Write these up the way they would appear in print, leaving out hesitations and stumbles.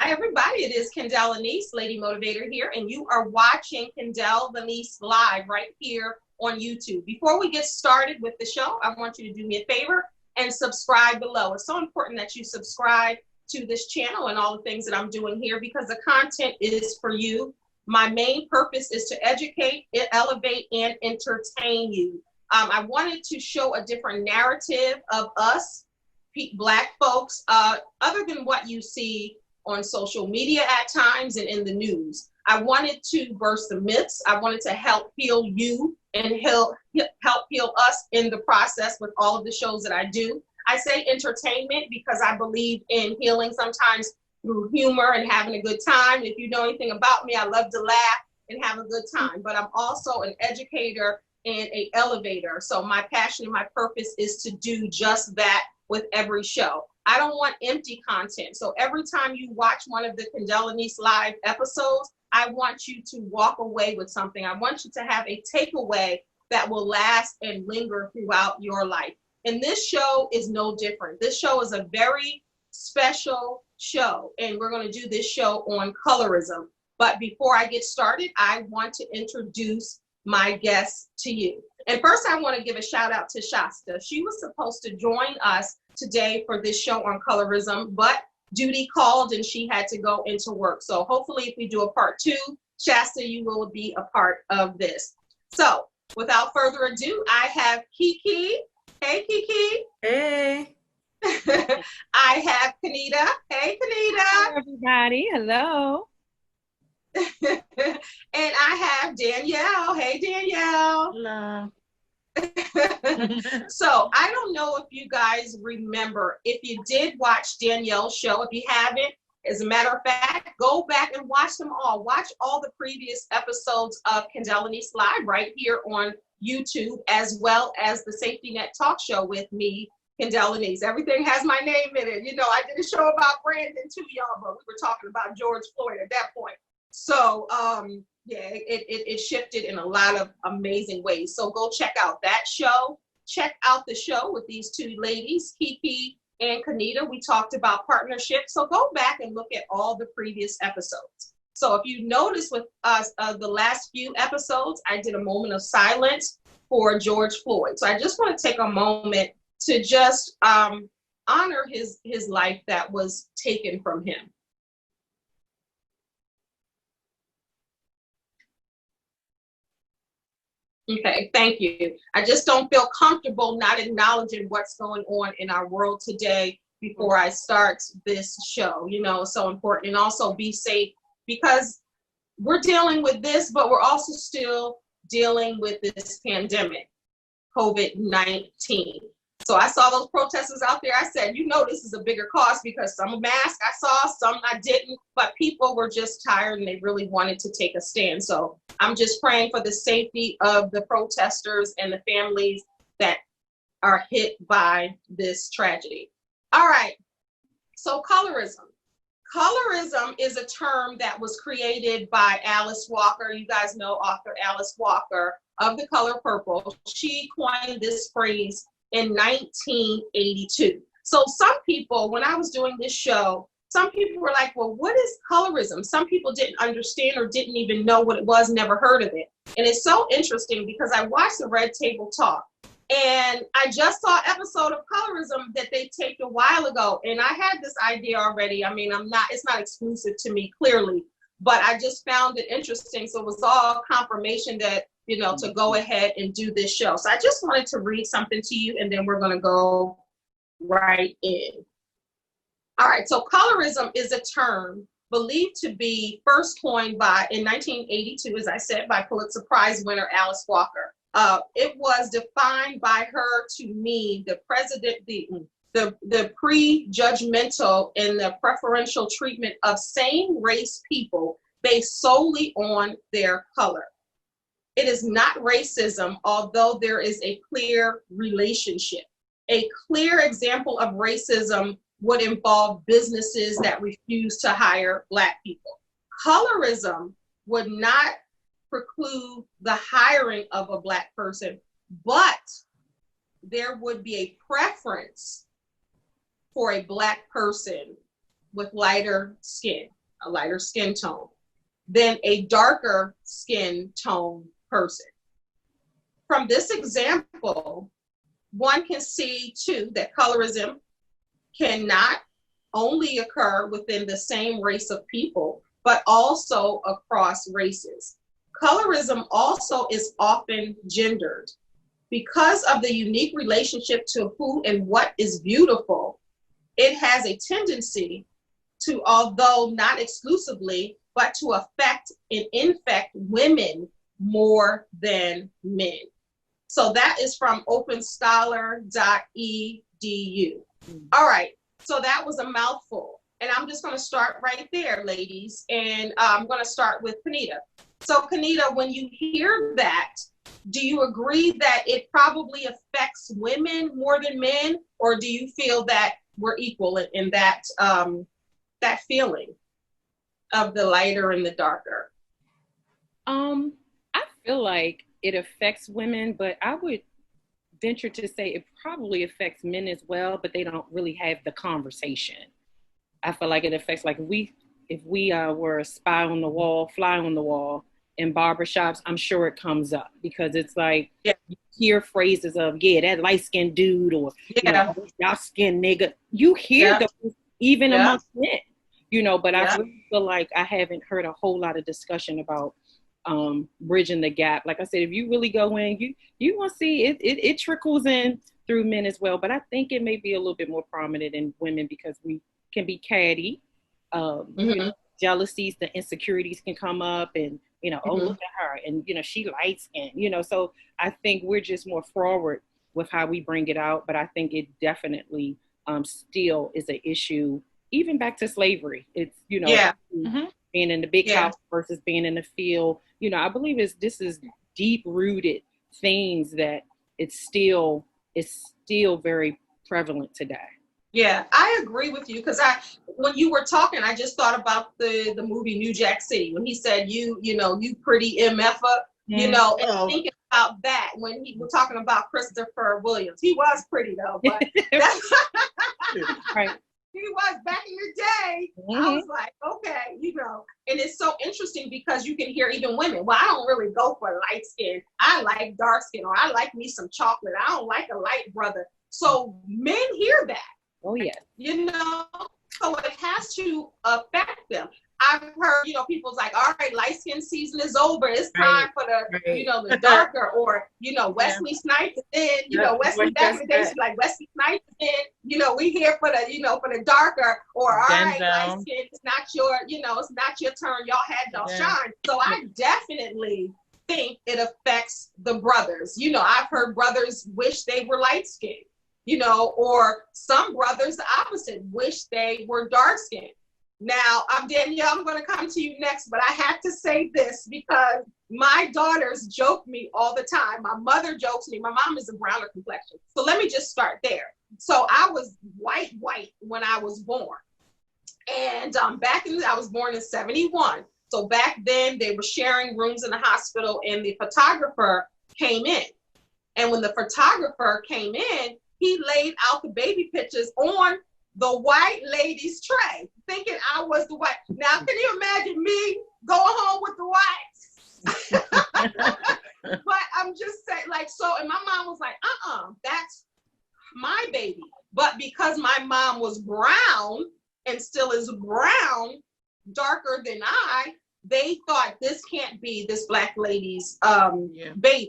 Hi, everybody. It is Kendell Lenice, Lady Motivator here, and you are watching Kendell Lenice live right here on YouTube. Before we get started with the show, I want you to do me a favor and subscribe below. It's so important that you subscribe to this channel and all the things that I'm doing here because the content is for you. My main purpose is to educate, elevate, and entertain you. I wanted to show a different narrative of us, Black folks, other than what you see on social media at times and in the news. I wanted to burst the myths. I wanted to help heal you and help heal us in the process with all of the shows that I do. I say entertainment because I believe in healing sometimes through humor and having a good time. If you know anything about me, I love to laugh and have a good time, but I'm also an educator and an elevator. So my passion and my purpose is to do just that with every show. I don't want empty content. So every time you watch one of the Kendell Lenice live episodes, I want you to walk away with something. I want you to have a takeaway that will last and linger throughout your life. And this show is no different. This show is a very special show, and we're going to do this show on colorism. But before I get started, I want to introduce my guests to you. And first, I want to give a shout out to Shasta. She was supposed to join us today for this show on colorism, but duty called and she had to go into work. So hopefully if we do a part 2, Shasta, you will be a part of this. So without further ado, I have KeKe. Hey, KeKe. Hey. I have Kanita. Hey, Kanita. Hi, everybody. Hello. And I have Danielle. Hey, Danielle. Hello. So I don't know if you guys remember, if you did watch Danielle's show. If you haven't, as a matter of fact, go back and watch them all. Watch all the previous episodes of Kendell Lenice Live right here on YouTube, as well as the Safety Net Talk Show with me, Kendell Lenice. Everything has my name in it. You know, I did a show about Brandon too, y'all, but we were talking about George Floyd at that point. So yeah, it shifted in a lot of amazing ways. So go check out that show. Check out the show with these two ladies, KeKe and Kanita. We talked about partnership. So go back and look at all the previous episodes. So if you notice with us, the last few episodes, I did a moment of silence for George Floyd. So I just want to take a moment to just honor his life that was taken from him. Okay, thank you. I just don't feel comfortable not acknowledging what's going on in our world today before I start this show. You know, it's so important. And also be safe because we're dealing with this, but we're also still dealing with this pandemic, COVID-19. So I saw those protesters out there. I said, you know, this is a bigger cost because some masks I saw, some I didn't, but people were just tired and they really wanted to take a stand. So I'm just praying for the safety of the protesters and the families that are hit by this tragedy. All right. So colorism. Colorism is a term that was created by Alice Walker. You guys know author Alice Walker of The Color Purple. She coined this phrase in 1982. So some people, when I was doing this show, some people were like, well, what is colorism? Some people didn't understand or didn't even know what it was, never heard of it. And it's so interesting because I watched the Red Table Talk and I just saw an episode of colorism that they taped a while ago. And I had this idea already. I mean, it's not exclusive to me clearly, but I just found it interesting. So it was all confirmation that, you know, to go ahead and do this show. So I just wanted to read something to you and then we're going to go right in. All right, so colorism is a term believed to be first coined in 1982, as I said, by Pulitzer Prize winner Alice Walker. It was defined by her to mean the prejudgmental and the preferential treatment of same race people based solely on their color. It is not racism, although there is a clear relationship. A clear example of racism would involve businesses that refuse to hire Black people. Colorism would not preclude the hiring of a Black person, but there would be a preference for a Black person with lighter skin, a lighter skin tone, than a darker skin tone person. From this example, one can see too that colorism cannot only occur within the same race of people, but also across races. Colorism also is often gendered. Because of the unique relationship to who and what is beautiful, it has a tendency to, although not exclusively, but to affect and infect women more than men. So that is from openscholar.edu. All right, so that was a mouthful. And I'm just going to start right there, ladies. And I'm going to start with Kanita. So Kanita, when you hear that, do you agree that it probably affects women more than men? Or do you feel that we're equal in that, that feeling of the lighter and the darker? I feel like it affects women, but I would venture to say it probably affects men as well, but they don't really have the conversation. I feel like it affects, like if we were a spy on the wall, fly on the wall in barbershops, I'm sure it comes up because it's like, you hear phrases of, that light-skinned dude or, dark-skinned nigga. You hear those even amongst men, but I really feel like I haven't heard a whole lot of discussion about bridging the gap. Like I said, if you really go in, you will see it trickles in through men as well. But I think it may be a little bit more prominent in women because we can be catty. Jealousies, the insecurities can come up and, oh, look at her. And, she light skinned, so I think we're just more forward with how we bring it out. But I think it definitely still is an issue, even back to slavery. It's, being in the big house versus being in the field. I believe this is deep rooted things that it's still very prevalent today. Yeah, I agree with you because when you were talking, I just thought about the movie New Jack City when he said you pretty MF-er, and thinking about that when he was talking about Christopher Williams. He was pretty though, but right. He was back in the day. I was like, okay, and it's so interesting because you can hear even women. Well, I don't really go for light skin. I like dark skin, or I like me some chocolate. I don't like a light brother. So men hear that. Oh yeah. So it has to affect them. I've heard, people's like, all right, light skin season is over. It's time for the, the darker, or, Wesley Snipes. And then, Wesley back in the day, like Wesley Snipes. And then, we here for the, for the darker, or all right, light skin, it's not your, it's not your turn. Y'all had y'all shine. So I definitely think it affects the brothers. I've heard brothers wish they were light skinned, or some brothers the opposite, wish they were dark skinned. Now, Danielle, I'm going to come to you next, but I have to say this because my daughters joke me all the time. My mother jokes me. My mom is a browner complexion. So let me just start there. So I was white when I was born. And I was born in 71. So back then they were sharing rooms in the hospital and the photographer came in. And when the photographer came in, he laid out the baby pictures on the white lady's tray, thinking I was the white. Now, can you imagine me going home with the whites? But I'm just saying, and my mom was like, that's my baby. But because my mom was brown and still is brown, darker than they thought this can't be this black lady's baby.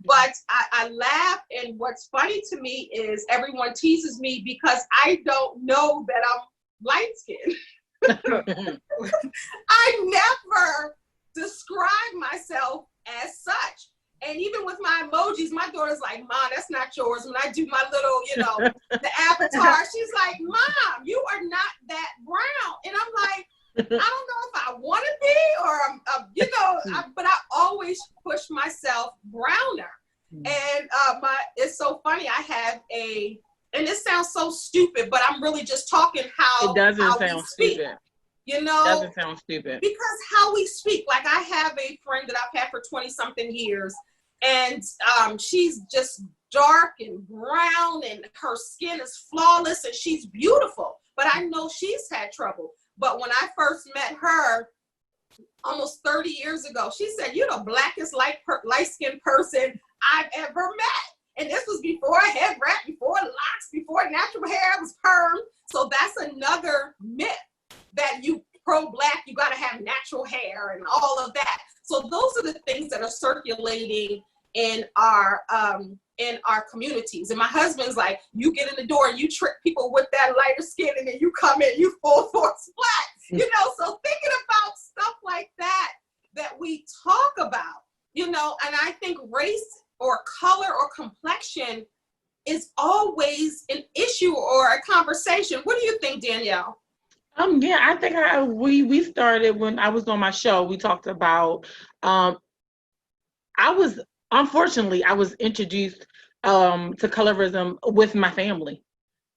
But I laugh, and what's funny to me is everyone teases me because I don't know that I'm light-skinned. I never describe myself as such. And even with my emojis, my daughter's like, Mom, that's not yours. When I do my little, the avatar, she's like, Mom, you are not that brown. And I'm like, I don't know if I want to be or, but I always push myself browner. And it's so funny. I have and this sounds so stupid, but I'm really just talking how it doesn't how sound we speak. Stupid. It doesn't sound stupid. Because how we speak, like I have a friend that I've had for 20 something years, and she's just dark and brown and her skin is flawless and she's beautiful. but I know she's had trouble. But when I first met her almost 30 years ago, she said, "You're the blackest light-skinned person I've ever met." And this was before a head wrap, before locks, before natural hair was perm. So that's another myth, that you pro-black, you got to have natural hair and all of that. So those are the things that are circulating in our communities. And my husband's like, you get in the door and you trick people with that lighter skin, and then you come in, you full force black. So thinking about stuff like that we talk about, and I think race or color or complexion is always an issue or a conversation. What do you think, Danielle? Yeah, I think we started when I was on my show. We talked about I was introduced to colorism with my family.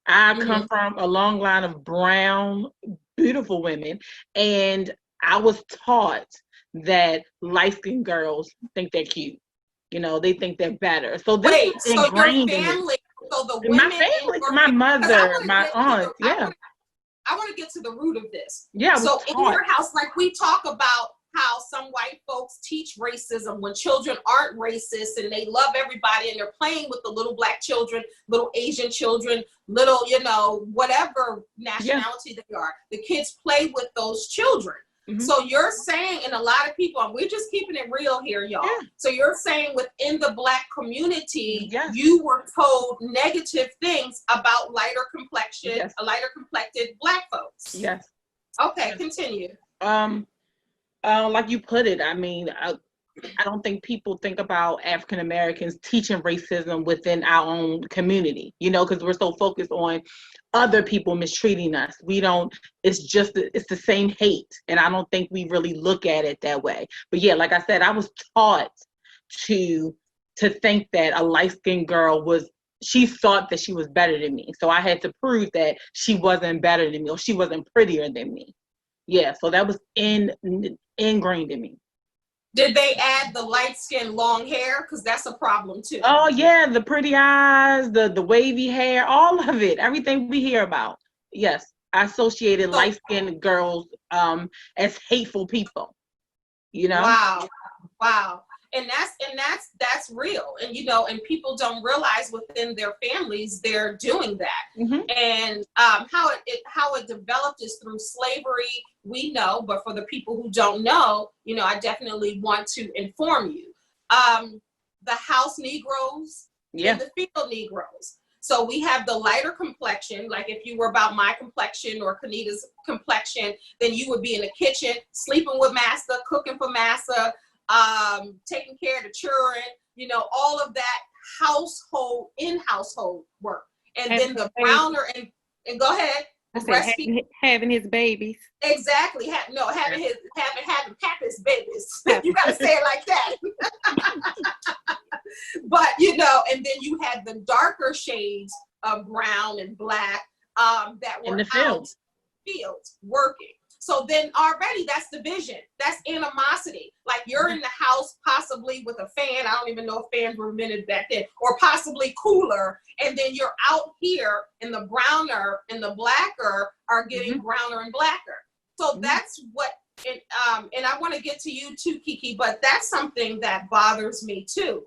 I come from a long line of brown, beautiful women, and I was taught that light-skinned girls think they're cute. They think they're better. So this is ingrained in me. So the women, my family, my mother, my aunt, I want to get to the root of this. Yeah. So in your house, like we talk about how some white folks teach racism when children aren't racist and they love everybody and they're playing with the little black children, little Asian children, little, whatever nationality they are. The kids play with those children. So you're saying, and a lot of people, and we're just keeping it real here, y'all. Yeah. So you're saying within the black community, you were told negative things about lighter complexion, lighter complected black folks. Yes. Okay, continue. Like you put it, I mean, I don't think people think about African Americans teaching racism within our own community, because we're so focused on other people mistreating us. It's the same hate. And I don't think we really look at it that way. But yeah, like I said, I was taught to think that a light-skinned girl she thought that she was better than me. So I had to prove that she wasn't better than me or she wasn't prettier than me. Yeah, so that was ingrained in me. Did they add the light skin, long hair? Because that's a problem too. Oh yeah, the pretty eyes, the wavy hair, all of it, everything we hear about. Yes, I associated light-skinned girls as hateful people. Wow. And that's real. And and people don't realize within their families they're doing that. And how it developed is through slavery. We know, but for the people who don't know, I definitely want to inform you. The house Negroes and the field Negroes. So we have the lighter complexion, like if you were about my complexion or Kanita's complexion, then you would be in the kitchen, sleeping with Master, cooking for Master, taking care of the children, all of that household work. And then the browner and go ahead. Having his babies. Exactly. Having Papa's babies. You gotta say it like that. But and then you had the darker shades of brown and black that were in the fields working. So then already that's division. That's animosity. Like you're in the house possibly with a fan. I don't even know if fans were invented back then, or possibly cooler. And then you're out here and the browner and the blacker are getting browner and blacker. So that's what, and I want to get to you too, KeKe, but that's something that bothers me too.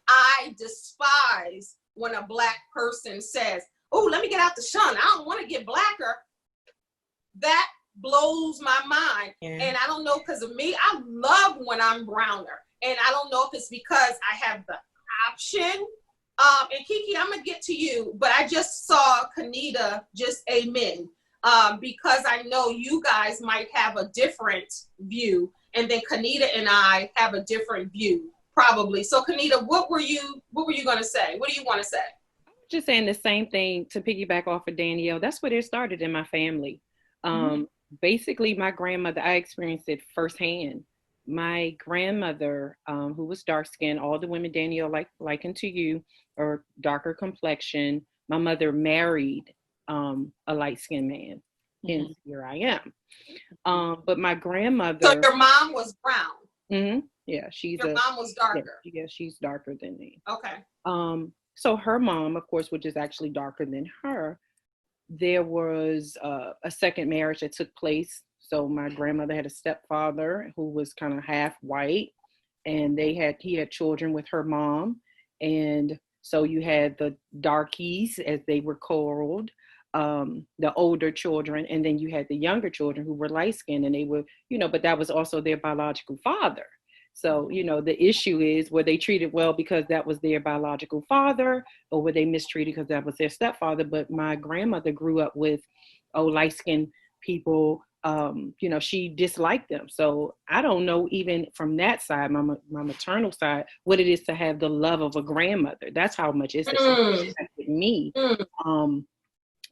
I despise when a black person says, "Oh, let me get out the sun. I don't want to get blacker." That blows my mind. And I don't know, because of me, I love when I'm browner. And I don't know if it's because I have the option. And KeKe, I'm gonna get to you, but I just saw Kanita just amen. Because I know you guys might have a different view, and then Kanita and I have a different view, probably. So Kanita, what were you gonna say? What do you want to say? I'm just saying the same thing to piggyback off of Danielle. That's where it started in my family. Basically, my grandmother, I experienced it firsthand. My grandmother, who was dark skinned, all the women Danielle likened to you, or darker complexion. My mother married a light skinned man. Hence, here I am. But my grandmother. So your mom was brown. Yeah, your mom was darker. Yeah, she's darker than me. Okay. So her mom, of course, which is actually darker than her, there was a second marriage that took place. So my grandmother had a stepfather who was kind of half white, and he had children with her mom. And so you had the darkies, as they were called, the older children, and then you had the younger children who were light skinned, and they were, but that was also their biological father. So, the issue is, were they treated well because that was their biological father, or were they mistreated because that was their stepfather? But my grandmother grew up with, light-skinned people. She disliked them. So I don't know, even from that side, my maternal side, what it is to have the love of a grandmother. That's how much it's affected me.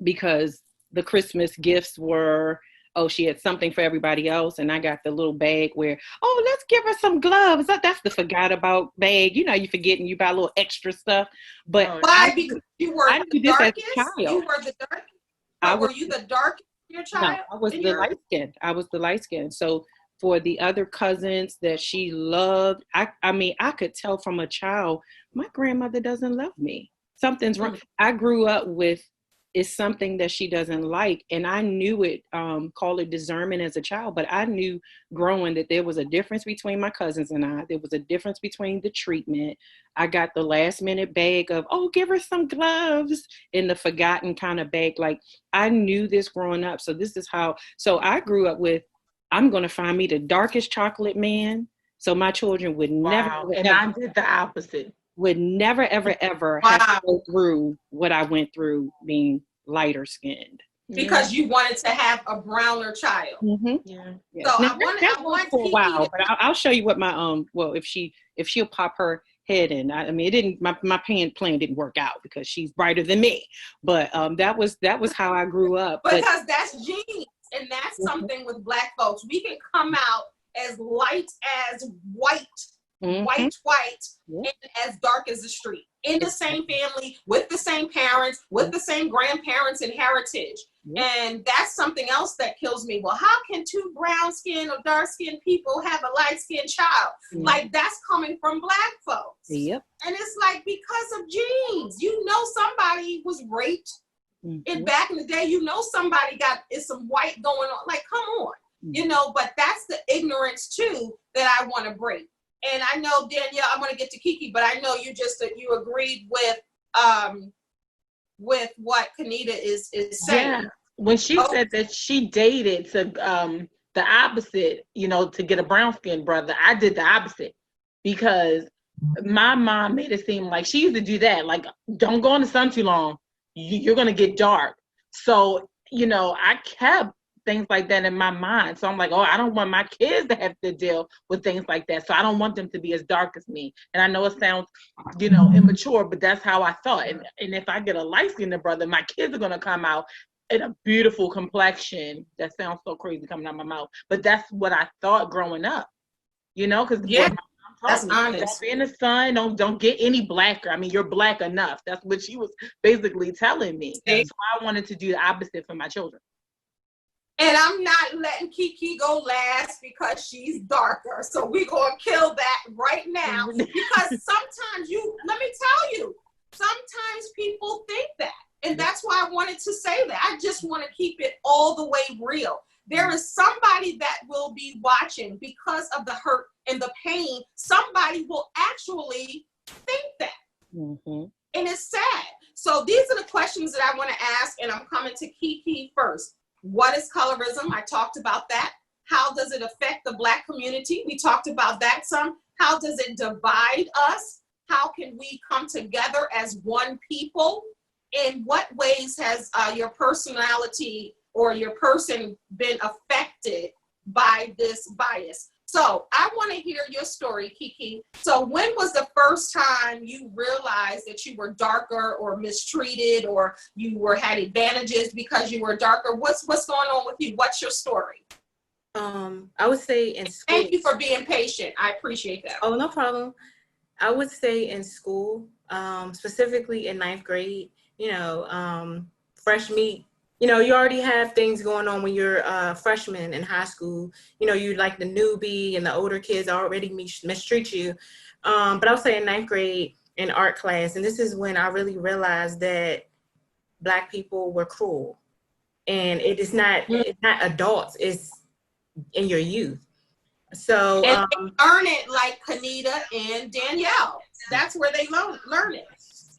Because the Christmas gifts were, she had something for everybody else, and I got the little bag where, let's give her some gloves. That's the forgot about bag. You forget and you buy a little extra stuff. But why? Because you were the darkest? You were the darkest? Were you the darkest in your child? No, I was the light skin. I was the light skin. So for the other cousins that she loved, I could tell from a child, my grandmother doesn't love me. Something's wrong. I grew up with, it's something that she doesn't like. And I knew it, call it discernment as a child, but I knew growing that there was a difference between my cousins and I. There was a difference between the treatment. I got the last minute bag of, give her some gloves, in the forgotten kind of bag. Like, I knew this growing up. So this is how, so I grew up with, I'm going to find me the darkest chocolate man. So my children would never. And I did the opposite. Would never, ever, ever have to go through what I went through being lighter skinned. Because you wanted to have a browner child. Mm-hmm. Yeah. So I want for a while, but I'll show you what my if she'll pop her head in. It didn't. My plan didn't work out because she's brighter than me. But that was how I grew up. Because that's genes, and that's something with Black folks. We can come out as light as white. White, and as dark as the street, in the same family, with the same parents, with the same grandparents and heritage. And that's something else that kills me. Well, how can two brown skinned or dark skinned people have a light skinned child? Like, that's coming from Black folks. Yep. And it's like, because of genes, somebody was raped. And back in the day, somebody is some white going on. Like, come on, but that's the ignorance too that I want to break. And I know, Danielle, I'm going to get to KeKe, but I know you agreed with what Kanita is saying. Yeah. When she said that she dated the opposite, to get a brown skinned brother, I did the opposite, because my mom made it seem like she used to do that. Like, don't go in the sun too long. You're going to get dark. So, I kept things like that in my mind. So I'm like, I don't want my kids to have to deal with things like that. So I don't want them to be as dark as me. And I know it sounds, immature, but that's how I thought. And if I get a light-skinned brother, my kids are going to come out in a beautiful complexion. That sounds so crazy coming out of my mouth, but that's what I thought growing up, because that's honest. Don't be in the sun. Don't get any blacker. You're black enough. That's what she was basically telling me. So I wanted to do the opposite for my children. And I'm not letting KeKe go last because she's darker. So we're going to kill that right now. Because sometimes let me tell you, sometimes people think that. And that's why I wanted to say that. I just want to keep it all the way real. There is somebody that will be watching because of the hurt and the pain. Somebody will actually think that. And it's sad. So these are the questions that I want to ask, and I'm coming to KeKe first. What is colorism? I talked about that. How does it affect the Black community? We talked about that some. How does it divide us? How can we come together as one people? In what ways has your personality or your person been affected by this bias? So I want to hear your story, KeKe. So when was the first time you realized that you were darker or mistreated, or you had advantages because you were darker? What's going on with you? What's your story? I would say in school. Thank you for being patient. I appreciate that. Oh, no problem. I would say in school, specifically in 9th grade, fresh meat. You already have things going on when you're a freshman in high school. You like the newbie, and the older kids already mistreat you. But I would say in 9th grade in art class, and this is when I really realized that Black people were cruel. and it's not adults, it's in your youth. So and they learn it like Kanita and Danielle. That's where they learn it.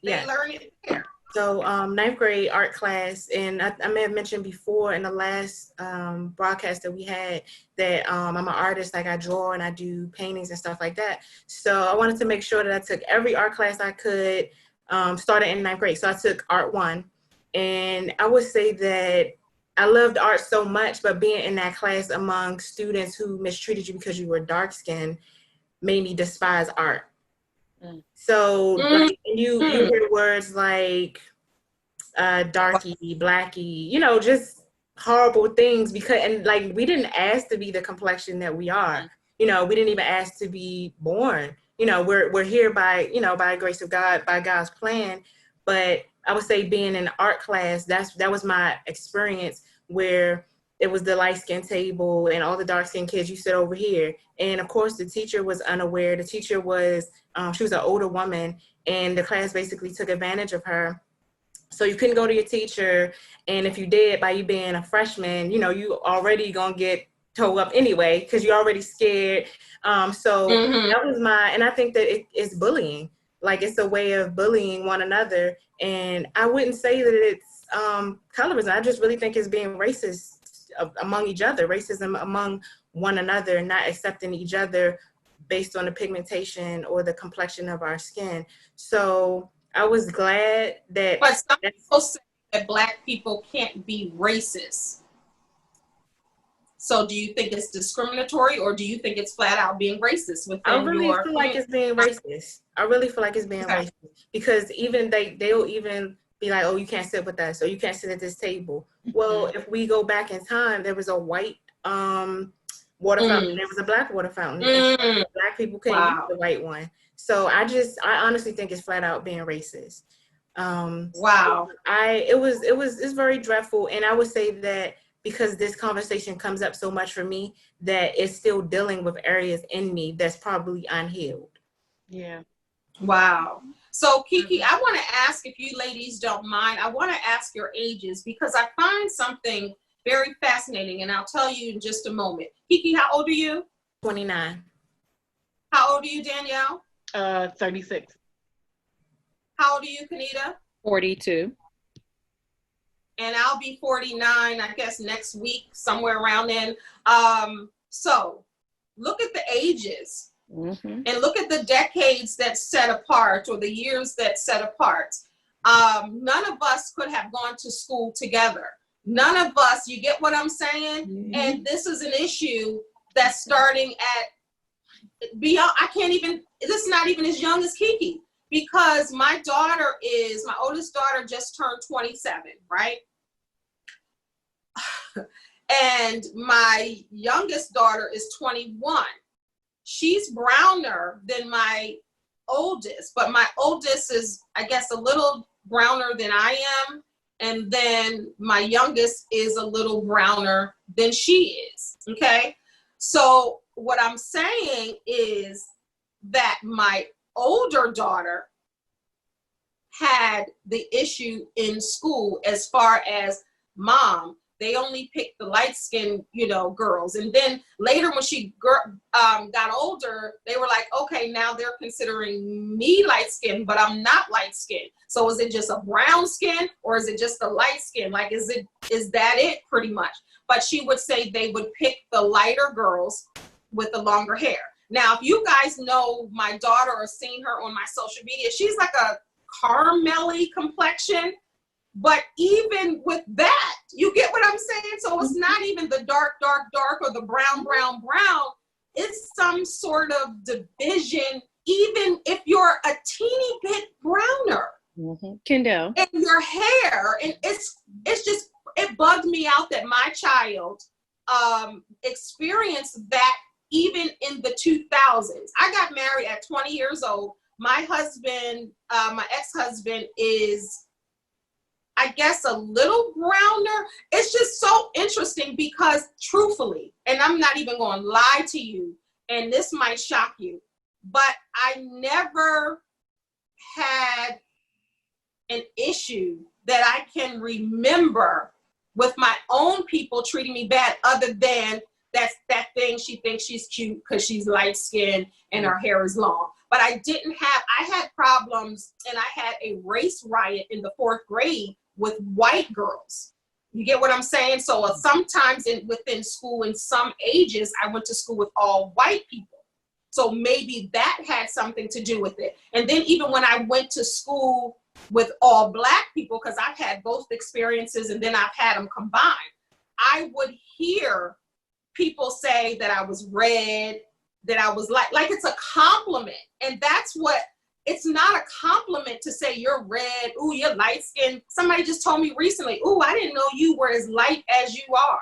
They learn it there. So ninth grade art class, and I may have mentioned before in the last broadcast that we had that I'm an artist, like I draw and I do paintings and stuff like that. So I wanted to make sure that I took every art class I could, started in ninth grade. So I took art 1, and I would say that I loved art so much, but being in that class among students who mistreated you because you were dark skinned made me despise art. So like, you hear words like darky, blacky, you know, just horrible things and like we didn't ask to be the complexion that we are. You know, we didn't even ask to be born. You know, we're here by, you know, by the grace of God, by God's plan. But I would say being in art class, that was my experience, where it was the light skin table and all the dark skinned kids, you sit over here. And of course the teacher was unaware. The teacher was, she was an older woman, and the class basically took advantage of her. So you couldn't go to your teacher. And if you did, by you being a freshman, you know, you already gonna get towed up anyway, because you're already scared. So that was and I think that it's bullying. Like, it's a way of bullying one another. And I wouldn't say that it's colorism. I just really think it's being racist among each other, racism among one another, not accepting each other based on the pigmentation or the complexion of our skin. So I was glad that. But some people say that Black people can't be racist. So do you think it's discriminatory, or do you think it's flat out being racist within I really feel like it's being racist. I really feel like it's being racist, because even they'll even be like, oh, you can't sit with us, or you can't sit at this table. Well, if we go back in time, there was a white water fountain, there was a Black water fountain. And Black people couldn't use the white one. So I honestly think it's flat out being racist. It's very dreadful. And I would say that because this conversation comes up so much for me, that it's still dealing with areas in me that's probably unhealed. Yeah. Wow. So KeKe, I want to ask, if you ladies don't mind, I want to ask your ages, because I find something very fascinating, and I'll tell you in just a moment. KeKe, how old are you? 29. How old are you, Danielle? 36. How old are you, Kanita? 42. And I'll be 49, I guess, next week, somewhere around then. So look at the ages and look at the decades that set apart, or the years that set apart. None of us could have gone to school together. None of us, you get what I'm saying? And this is an issue that's starting at beyond, this is not even as young as KeKe, because my oldest daughter just turned 27, right? And my youngest daughter is 21. She's browner than my oldest, but my oldest is, I guess, a little browner than I am. And then my youngest is a little browner than she is, okay? So what I'm saying is that my older daughter had the issue in school as far as, Mom, they only picked the light-skinned, girls. And then later when she got older, they were like, okay, now they're considering me light-skinned, but I'm not light-skinned. So is it just a brown skin, or is it just a light skin? Like, is that it pretty much? But she would say they would pick the lighter girls with the longer hair. Now, if you guys know my daughter or seen her on my social media, she's like a caramel-y complexion. But even with that, you get what I'm saying? So it's not even the dark, or the brown. It's some sort of division, even if you're a teeny bit browner. Kendell. And your hair, and it bugged me out that my child experienced that even in the 2000s. I got married at 20 years old. My husband, my ex-husband is, I guess, a little browner. It's just so interesting because, truthfully, and I'm not even going to lie to you, and this might shock you, but I never had an issue that I can remember with my own people treating me bad, other than that's that thing she thinks she's cute because she's light skinned and her hair is long. But I had problems, and I had a race riot in the 4th grade with white girls. You get what I'm saying? So sometimes within school, in some ages, I went to school with all white people. So maybe that had something to do with it. And then even when I went to school with all Black people, because I've had both experiences and then I've had them combined, I would hear people say that I was red, that I was like it's a compliment. And that's what, it's not a compliment to say you're red, ooh, you're light skinned. Somebody just told me recently, ooh, I didn't know you were as light as you are.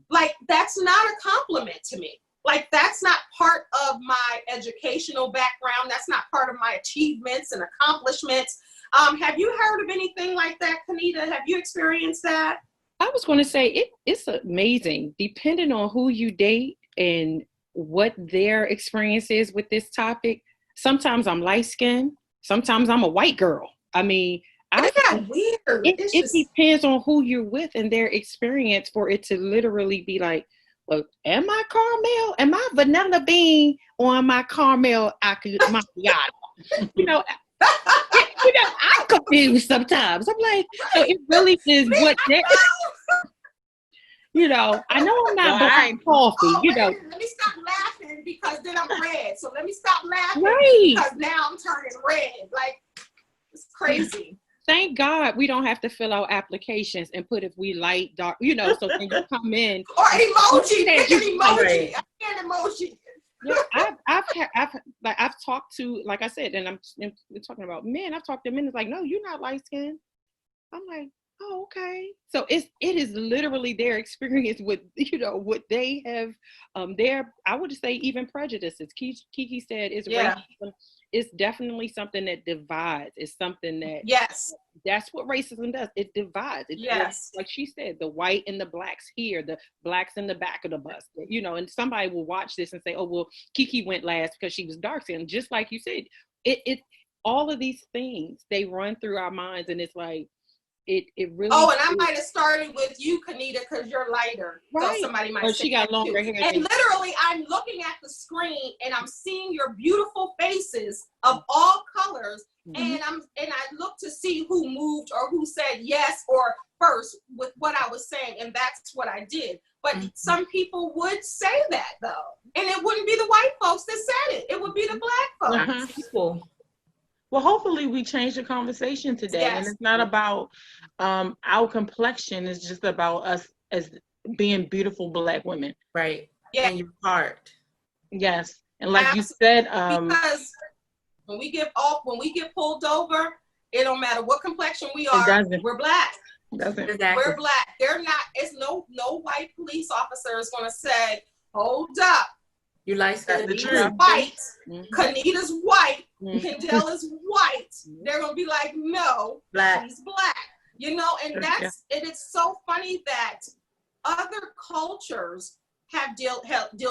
Like, that's not a compliment to me. Like, that's not part of my educational background. That's not part of my achievements and accomplishments. Have you heard of anything like that, Kanita? Have you experienced that? I was going to say it's amazing, depending on who you date and what their experience is with this topic. Sometimes I'm light skinned. Sometimes I'm a white girl. I mean, Isn't that weird? It depends on who you're with and their experience for it to literally be like, well, am I caramel? Am I vanilla bean, or am I caramel macchiato? I'm confused sometimes. I'm like, so it really is what they, I know I'm not buying coffee, Let me stop laughing because then I'm red. So let me stop laughing because now I'm turning red. Like, it's crazy. Thank God we don't have to fill out applications and put if we light, dark, so when you come in. Or emoji, pick an emoji. I can't emoji. Yeah, I've talked to, like I said, and I'm talking about men. I've talked to men. It's like, no, you're not light skinned. I'm like, oh, okay. So it is literally their experience with, what they have, I would say even prejudices. KeKe said it's racism. It's definitely something that divides. It's something that, yes, that's what racism does. It divides. Yes. Like she said, the white and the blacks here, the blacks in the back of the bus, and somebody will watch this and say, oh, well, KeKe went last because she was dark skinned. Just like you said, it all of these things, they run through our minds, and it's like, it really. Oh, and I might have started with you, Kanita, because you're lighter. Right. So somebody might or say she got that longer too. hair. And literally, I'm looking at the screen and I'm seeing your beautiful faces of all colors. Mm-hmm. And I look to see who moved or who said yes or first with what I was saying, and that's what I did. But some people would say that though, and it wouldn't be the white folks that said it. It would be the black folks. People. Well, hopefully we change the conversation today. Yes. And it's not about our complexion. It's just about us as being beautiful Black women. Right. Yeah. And your heart. Yes. And like you said, because when we get pulled over, it don't matter what complexion we are. We're Black. Doesn't. Exactly. We're Black. It's no white police officer is going to say, hold up. You like that? Kanita's white. Kanita's white. Kendell is white. They're gonna be like, no, she's Black. And it is so funny that other cultures have deal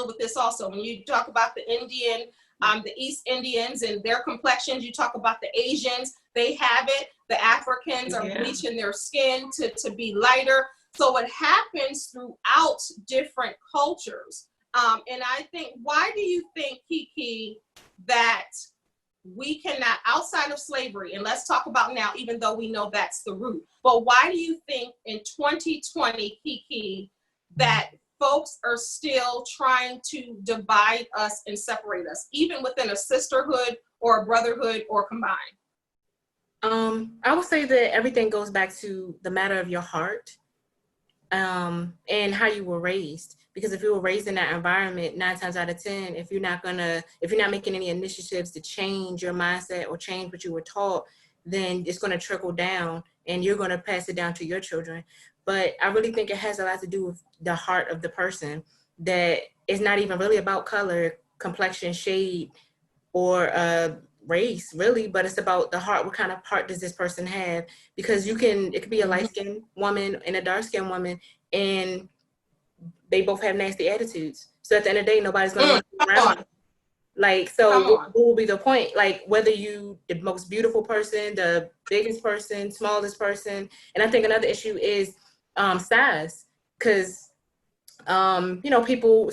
with this also. When you talk about the Indian, the East Indians and their complexions, you talk about the Asians, they have it. The Africans are bleaching their skin to be lighter. So it happens throughout different cultures. And I think, why do you think, KeKe, that we cannot, outside of slavery, and let's talk about now, even though we know that's the root, but why do you think in 2020, KeKe, that folks are still trying to divide us and separate us, even within a sisterhood or a brotherhood or combined? I would say that everything goes back to the matter of your heart and how you were raised. Because if you were raised in that environment, 9 times out of 10, if you're not making any initiatives to change your mindset or change what you were taught, then it's going to trickle down and you're going to pass it down to your children. But I really think it has a lot to do with the heart of the person, that it's not even really about color, complexion, shade, or race, really, but it's about the heart. What kind of heart does this person have? Because it could be a light-skinned woman and a dark-skinned woman, and they both have nasty attitudes. So at the end of the day, nobody's going to want to be around. Like, so what will be the point? Like, whether you, the most beautiful person, the biggest person, smallest person. And I think another issue is size, because you know, people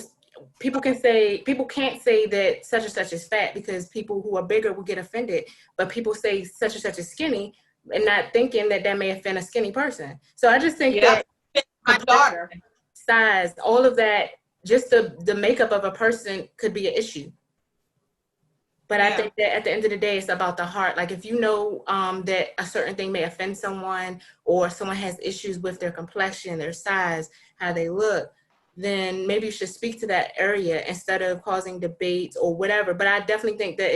can't say that such and such is fat, because people who are bigger will get offended, but people say such and such is skinny and not thinking that that may offend a skinny person. So I just think that my daughter, size, all of that, just the makeup of a person could be an issue. But I think that at the end of the day, it's about the heart. Like, if you know that a certain thing may offend someone, or someone has issues with their complexion, their size, how they look, then maybe you should speak to that area instead of causing debates or whatever. But I definitely think that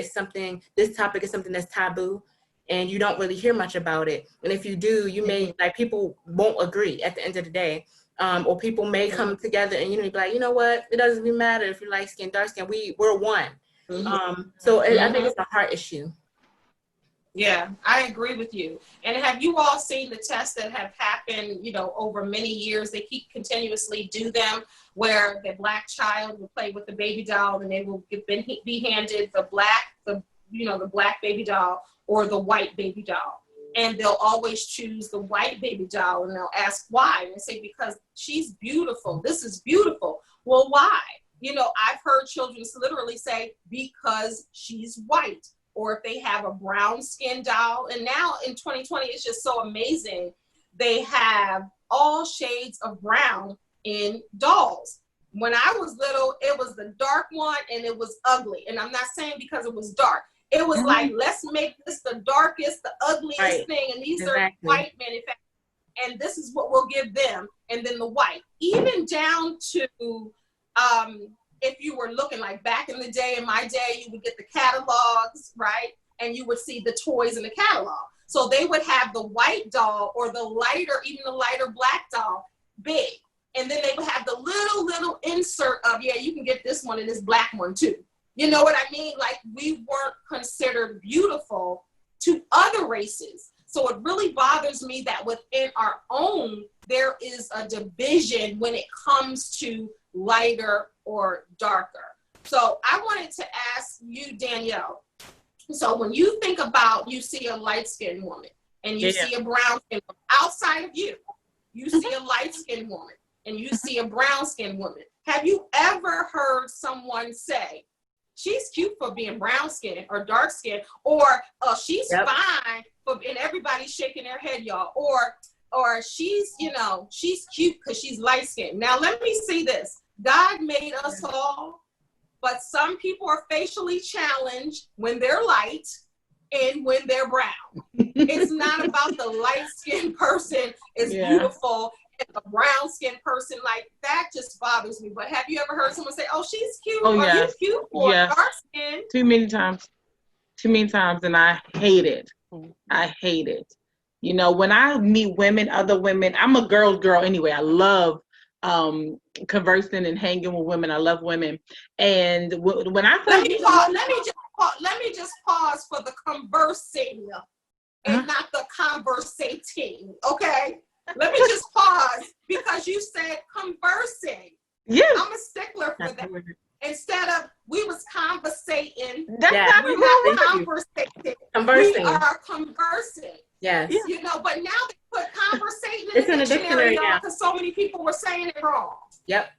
this topic is something that's taboo, and you don't really hear much about it. And if you do, you may, like, people won't agree at the end of the day. Or people may come together and, you know, be like, you know what, it doesn't even matter if you're light skin, dark skin, we're one. So I think it's a heart issue. Yeah, I agree with you. And have you all seen the tests that have happened, you know, over many years? They keep continuously do them, where the Black child will play with the baby doll, and they will be handed the Black baby doll or the white baby doll. And they'll always choose the white baby doll, and they'll ask why. And they say, because she's beautiful. This is beautiful. Well, why? You know, I've heard children literally say, because she's white. Or if they have a brown skin doll. And now in 2020, it's just so amazing. They have all shades of brown in dolls. When I was little, it was the dark one, and it was ugly. And I'm not saying because it was dark. It was like, let's make this the darkest, the ugliest thing. And these are white manufacturers. And this is what we'll give them. And then the white. Even down to, if you were looking, like back in the day, in my day, you would get the catalogs, right? And you would see the toys in the catalog. So they would have the white doll or the lighter, even the lighter black doll, big. And then they would have the little insert of, yeah, you can get this one and this black one too. You know what I mean? Like, we weren't considered beautiful to other races. So it really bothers me that within our own, there is a division when it comes to lighter or darker. So I wanted to ask you, Danielle, so when you think about, you see a light-skinned woman and you see a brown-skinned woman, outside of you, you see a light-skinned woman and you see a brown-skinned woman. Have you ever heard someone say, she's cute for being brown-skinned or dark-skinned, or she's fine for, and everybody's shaking their head, y'all, or she's, you know, she's cute because she's light-skinned. Now, let me see this. God made us all, but some people are facially challenged when they're light and when they're brown. It's not about the light-skinned person is beautiful and the brown-skinned person, like, that just bothers me. But have you ever heard someone say, oh, she's cute, or you cute for dark-skinned? Too many times, and I hate it. I hate it. You know, when I meet women, other women, I'm a girl anyway. I love conversing and hanging with women. I love women. And when I let me just pause for the conversing and not the conversating. Okay, let me just pause, because you said conversing. Yeah, I'm a stickler for that. Instead of we was conversating, we're not conversating. We are conversing. Yes. You know, but now they put conversating in the dictionary now, because so many people were saying it wrong. Yep.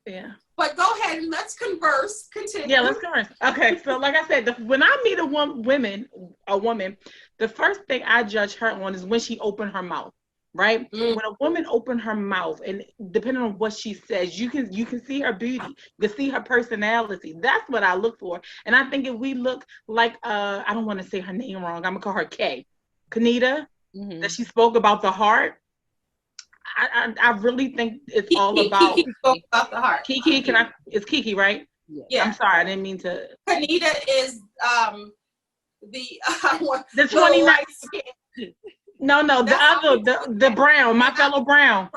Yeah. But go ahead and let's converse. Continue. Yeah, let's converse. Okay, so like I said, when I meet a woman, the first thing I judge her on is when she opened her mouth. Right? When a woman opens her mouth, and depending on what she says, you can see her beauty, you can see her personality. That's what I look for. And I think if we look like I don't want to say her name wrong, I'm gonna call her Kanita, that she spoke about the heart. I really think it's all about KeKe spoke about the heart. KeKe, it's KeKe, right? Yeah. I'm sorry, I didn't mean to. Kanita is the 29. No, the brown, my fellow brown.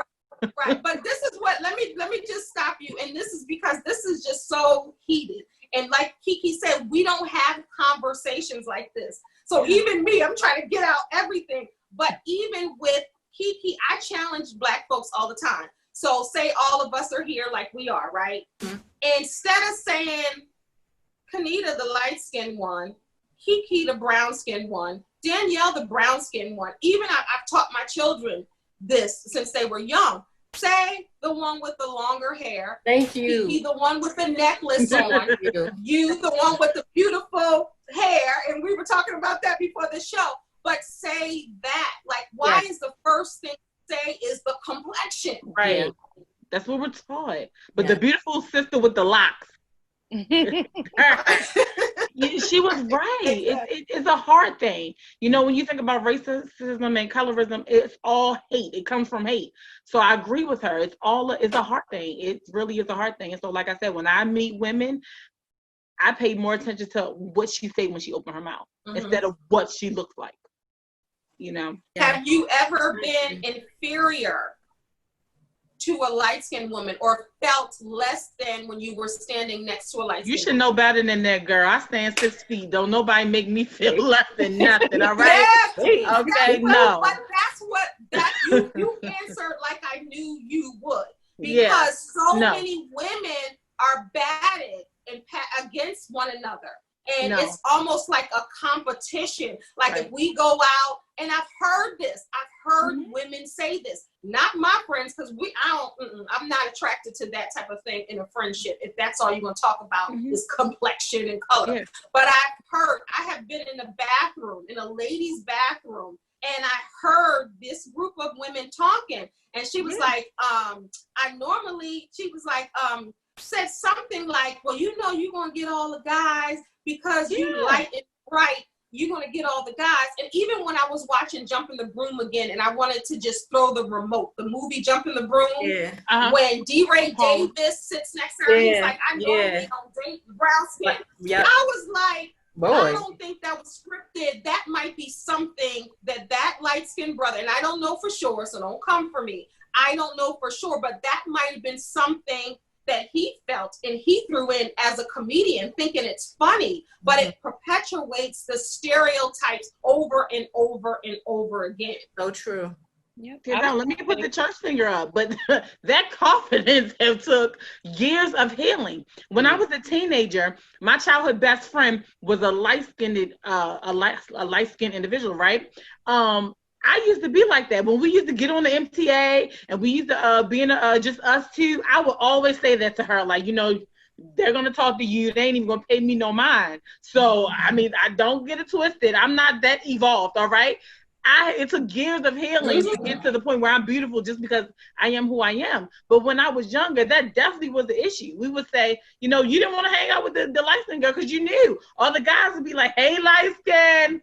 Right, but this is what, let me just stop you. And this is because this is just so heated. And like KeKe said, we don't have conversations like this. So even me, I'm trying to get out everything. But even with KeKe, I challenge Black folks all the time. So say all of us are here like we are, right? Instead of saying Kanita, the light-skinned one, KeKe, the brown-skinned one, Danielle, the brown-skinned one. Even I've taught my children, this since they were young. Say the one with the longer hair. Thank you. KeKe, the one with the necklace on. You, the one with the beautiful hair. And we were talking about that before the show. But say that. Like, why is the first thing to say is the complexion? Right. Yeah. That's what we're taught. But the beautiful sister with the locks. She was right. It's a hard thing. You know, when you think about racism and colorism, it's all hate. It comes from hate. So I agree with her. It's a hard thing. It really is a hard thing. And so, like I said, when I meet women, I pay more attention to what she say when she opened her mouth instead of what she looks like. You know. Have you ever been inferior to a light-skinned woman or felt less than when you were standing next to a light-skinned woman? You should know better than that, girl. I stand 6 feet. Don't nobody make me feel less than nothing, all right? Yes, okay, no. But that's what you answered like I knew you would. Because many women are batted and against one another. And it's almost like a competition. Like if we go out, and I've heard this, I've heard women say this, not my friends, because I'm not attracted to that type of thing in a friendship. If that's all you're going to talk about is complexion and color. Yeah. But I have been in a bathroom, in a ladies' bathroom, and I heard this group of women talking, and she was like, said something like, well, you know, you're going to get all the guys because you light and bright, you're going to get all the guys. And even when I was watching Jump in the Broom again, and I wanted to just throw the remote, the movie Jump in the Broom, when D-Ray Davis sits next to her, he's like, I normally don't date brown skin. I was like, I don't think that was scripted. That might be something that light-skinned brother, and I don't know for sure, so don't come for me. I don't know for sure, but that might have been something that he felt and he threw in as a comedian thinking it's funny, but it perpetuates the stereotypes over and over and over again. So true. Yep. Now, let me put the church finger up, but that confidence have took years of healing. When I was a teenager, my childhood best friend was a light-skinned individual, right? I used to be like that. When we used to get on the MTA and we used to be in just us two, I would always say that to her, like, you know, they're going to talk to you. They ain't even going to pay me no mind. So, I mean, I don't get it twisted. I'm not that evolved, all right? It took years of healing to get to the point where I'm beautiful just because I am who I am. But when I was younger, that definitely was the issue. We would say, you know, you didn't want to hang out with the light-skinned girl because you knew. All the guys would be like, hey, light-skinned.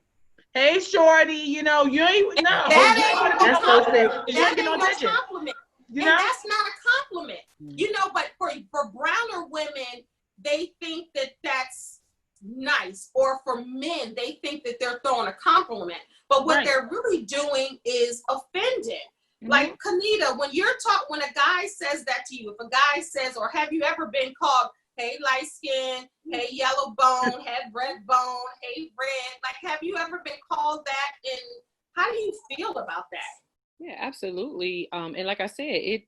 Hey, shorty, you know, you ain't, no. That's no compliment. You know? And that's not a compliment. You know, but for browner women, they think that that's nice. Or for men, they think that they're throwing a compliment. But what they're really doing is offending. Like, Kanita, when a guy says that to you, if a guy says, or have you ever been called, hey, light skin, hey, yellow bone, hey, red bone, hey, red. Like, have you ever been called that? And how do you feel about that? Yeah, absolutely. And like I said,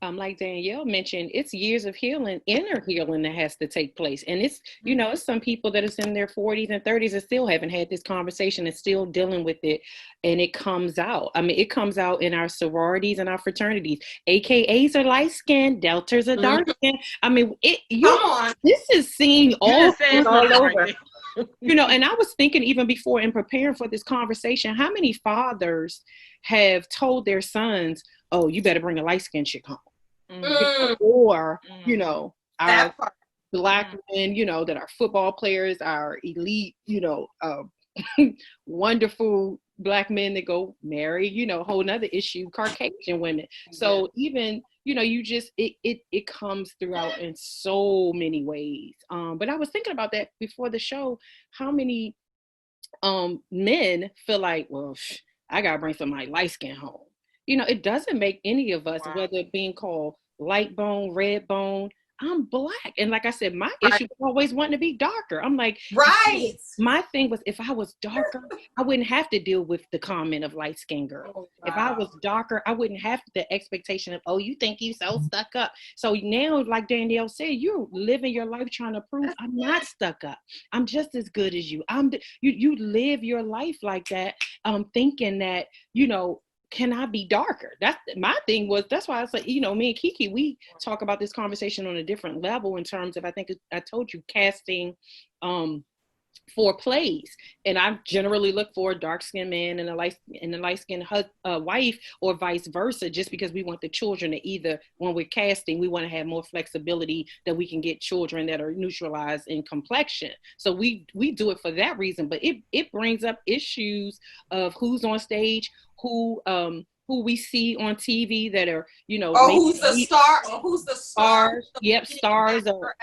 like Danielle mentioned, it's years of healing, inner healing that has to take place. And it's, you know, it's some people that is in their 40s and 30s and still haven't had this conversation and still dealing with it. And it comes out. I mean, it comes out in our sororities and our fraternities. AKAs are light skinned, Deltas are dark skinned. I mean, this is seen all over. You know, and I was thinking even before in preparing for this conversation, how many fathers have told their sons, oh, you better bring a light skinned chick home. Or, you know, our Black men, you know, that are football players, our elite, you know, wonderful Black men that go marry, you know, a whole nother issue, Caucasian women. So even, you know, you just, it comes throughout in so many ways. But I was thinking about that before the show, how many men feel like, well, I got to bring somebody light skin home. You know, it doesn't make any of us, whether it being called light bone, red bone, I'm Black. And like I said, my issue was always wanting to be darker. I'm like, my thing was, if I was darker, I wouldn't have to deal with the comment of light skinned girl. If I was darker, I wouldn't have the expectation of, oh, you think you so stuck up. So now, like Danielle said, you're living your life trying to prove I'm not stuck up. I'm just as good as you. You live your life like that, thinking that, you know, can I be darker? That's my thing was, that's why I said, you know, me and KeKe, we talk about this conversation on a different level in terms of, I think I told you, casting for plays. And I generally look for a dark-skinned man and a light-skinned wife, or vice versa, just because we want the children to either, when we're casting, we want to have more flexibility that we can get children that are neutralized in complexion. So we do it for that reason, but it brings up issues of who's on stage, who we see on TV that are, you know, or who's the star, or who's the stars. Yep, stars are.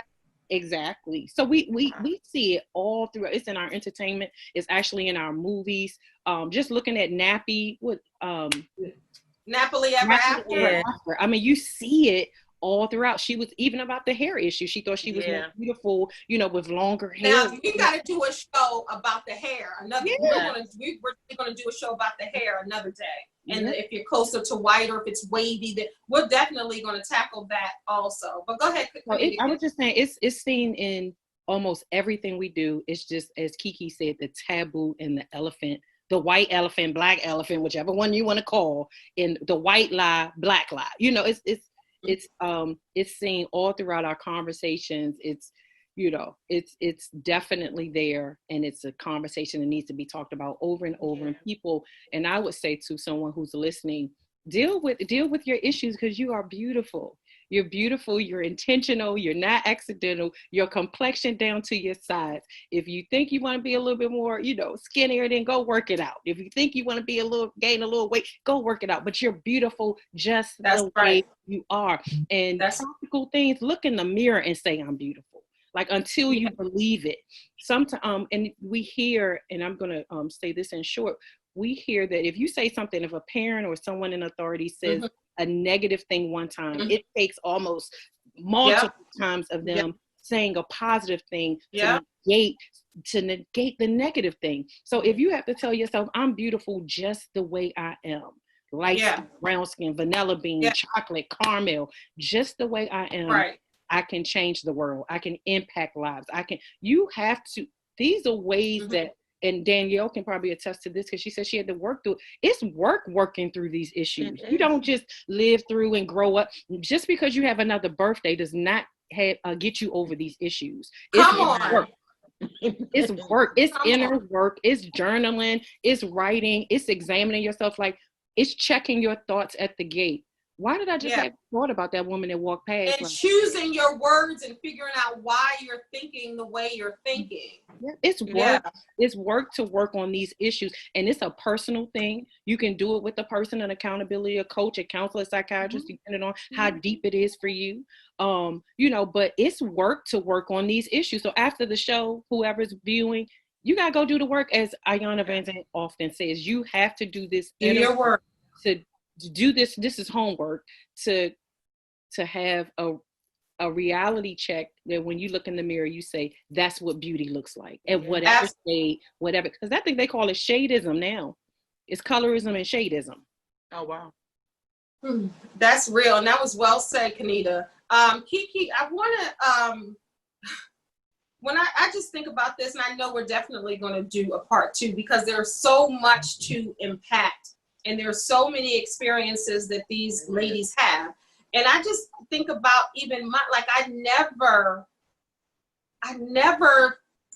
Exactly. So we see it all through. It's in our entertainment. It's actually in our movies. Just looking at Nappy, Nappily Ever After. I mean, you see it all throughout. She was even about the hair issue. She thought she was more beautiful, you know, with longer hair. Now you got to do a show about the hair. We're gonna do a show about the hair another day. And if you're closer to white, or if it's wavy, then we're definitely going to tackle that also. But go ahead. I was just saying, it's seen in almost everything we do. It's just, as KeKe said, the taboo and the elephant, the white elephant, black elephant, whichever one you want to call, in the white lie, black lie. You know, it's seen all throughout our conversations. It's, you know, it's definitely there, and it's a conversation that needs to be talked about over and over. And people, and I would say to someone who's listening, deal with your issues, because you are beautiful. You're beautiful. You're intentional. You're not accidental. Your complexion down to your size. If you think you want to be a little bit more, you know, skinnier, then go work it out. If you think you want to be gain a little weight, go work it out. But you're beautiful just the way you are. And practical things, look in the mirror and say, I'm beautiful. Like, until you believe it. Sometimes, and we hear, and I'm going to say this in short, we hear that if you say something, if a parent or someone in authority says a negative thing one time, it takes almost multiple times of them saying a positive thing to negate the negative thing. So if you have to tell yourself, I'm beautiful just the way I am, light skin, brown skin, vanilla bean, chocolate, caramel, just the way I am. Right. I can change the world. I can impact lives. You have to, these are ways that, and Danielle can probably attest to this, because she said she had to work through, it's working through these issues. You don't just live through and grow up. Just because you have another birthday does not get you over these issues. Come on. Work. It's work. It's inner work. It's journaling. It's writing. It's examining yourself. Like, it's checking your thoughts at the gate. Why did I just have thought about that woman that walked past? And choosing your words and figuring out why you're thinking the way you're thinking. It's work. Yeah. It's work to work on these issues. And it's a personal thing. You can do it with a person, an accountability, a coach, a counselor, a psychiatrist, depending on how deep it is for you. You know, but it's work to work on these issues. So after the show, whoever's viewing, you got to go do the work. As Ayanna Van Zandt often says, you have to do this inner work to do this. This is homework to have a reality check that when you look in the mirror, you say, that's what beauty looks like at whatever shade, whatever. Because I think they call it shadism now. It's colorism and shadism. Oh, wow. That's real. And that was well said, Kanita. KeKe, I want to, when I just think about this, and I know we're definitely going to do a part 2, because there's so much to impact. And there's so many experiences that these ladies have. And I just think about even I never,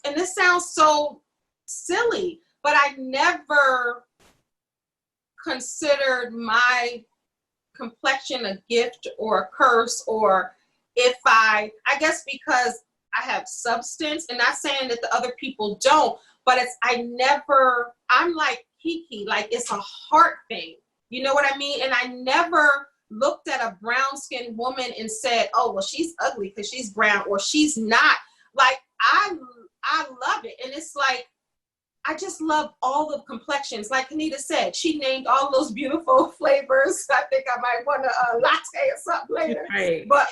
and this sounds so silly, but I never considered my complexion a gift or a curse, or if I guess because I have substance, and not saying that the other people don't, but I'm like KeKe, like it's a heart thing. You know what I mean? And I never looked at a brown skinned woman and said, oh, well, she's ugly because she's brown, or she's not. Like, I love it. And it's like, I just love all the complexions. Like Kanita said, she named all those beautiful flavors. I think I might want a latte or something later. Right. But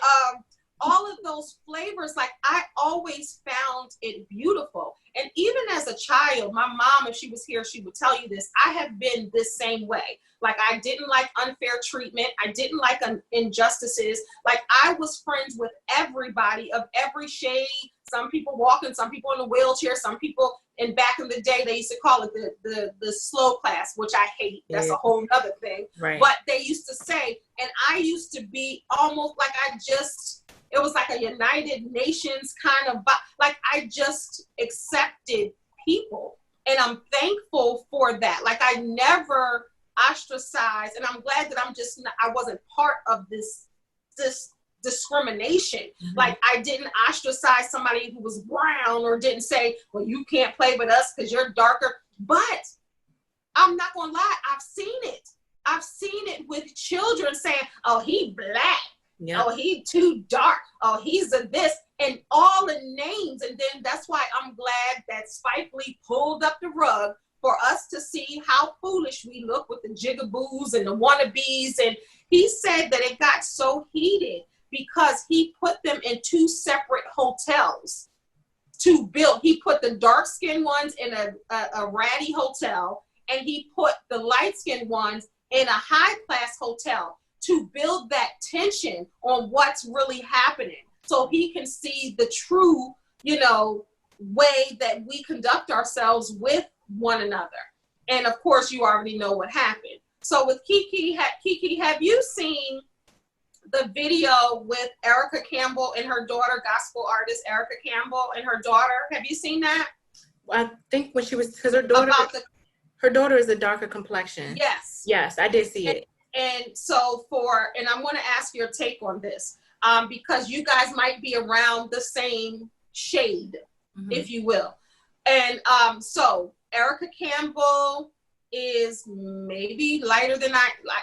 all of those flavors, like, I always found it beautiful. And even as a child, my mom, if she was here, she would tell you this, I have been this same way. Like, I didn't like unfair treatment. I didn't like injustices. Like, I was friends with everybody of every shade, some people walking, some people in a wheelchair, some people, and back in the day, they used to call it the slow class, which I hate. That's a whole other thing. Right. But they used to say, and I used to be almost like it was like a United Nations kind of, like I just accepted people. And I'm thankful for that. Like I never ostracized, and I'm glad that I wasn't part of this discrimination. Mm-hmm. Like I didn't ostracize somebody who was brown, or didn't say, well, you can't play with us because you're darker. But I'm not gonna lie, I've seen it. I've seen it with children saying, oh, he black. Yep. Oh, he too dark. Oh, he's a this, and all the names. And then that's why I'm glad that Spike Lee pulled up the rug for us to see how foolish we look with the jigaboos and the wannabes. And he said that it got so heated because he put them in 2 separate hotels to build. He put the dark-skinned ones in a ratty hotel, and he put the light-skinned ones in a high-class hotel to build that tension on what's really happening, so he can see the true, way that we conduct ourselves with one another. And of course, you already know what happened. So with KeKe, have you seen the video with Erica Campbell and her daughter, gospel artist Erica Campbell and her daughter? Have you seen that? I think when she was, because her daughter is a darker complexion. Yes, I did see it. And so and I'm going to ask your take on this, because you guys might be around the same shade, mm-hmm. if you will. And so Erica Campbell is maybe lighter than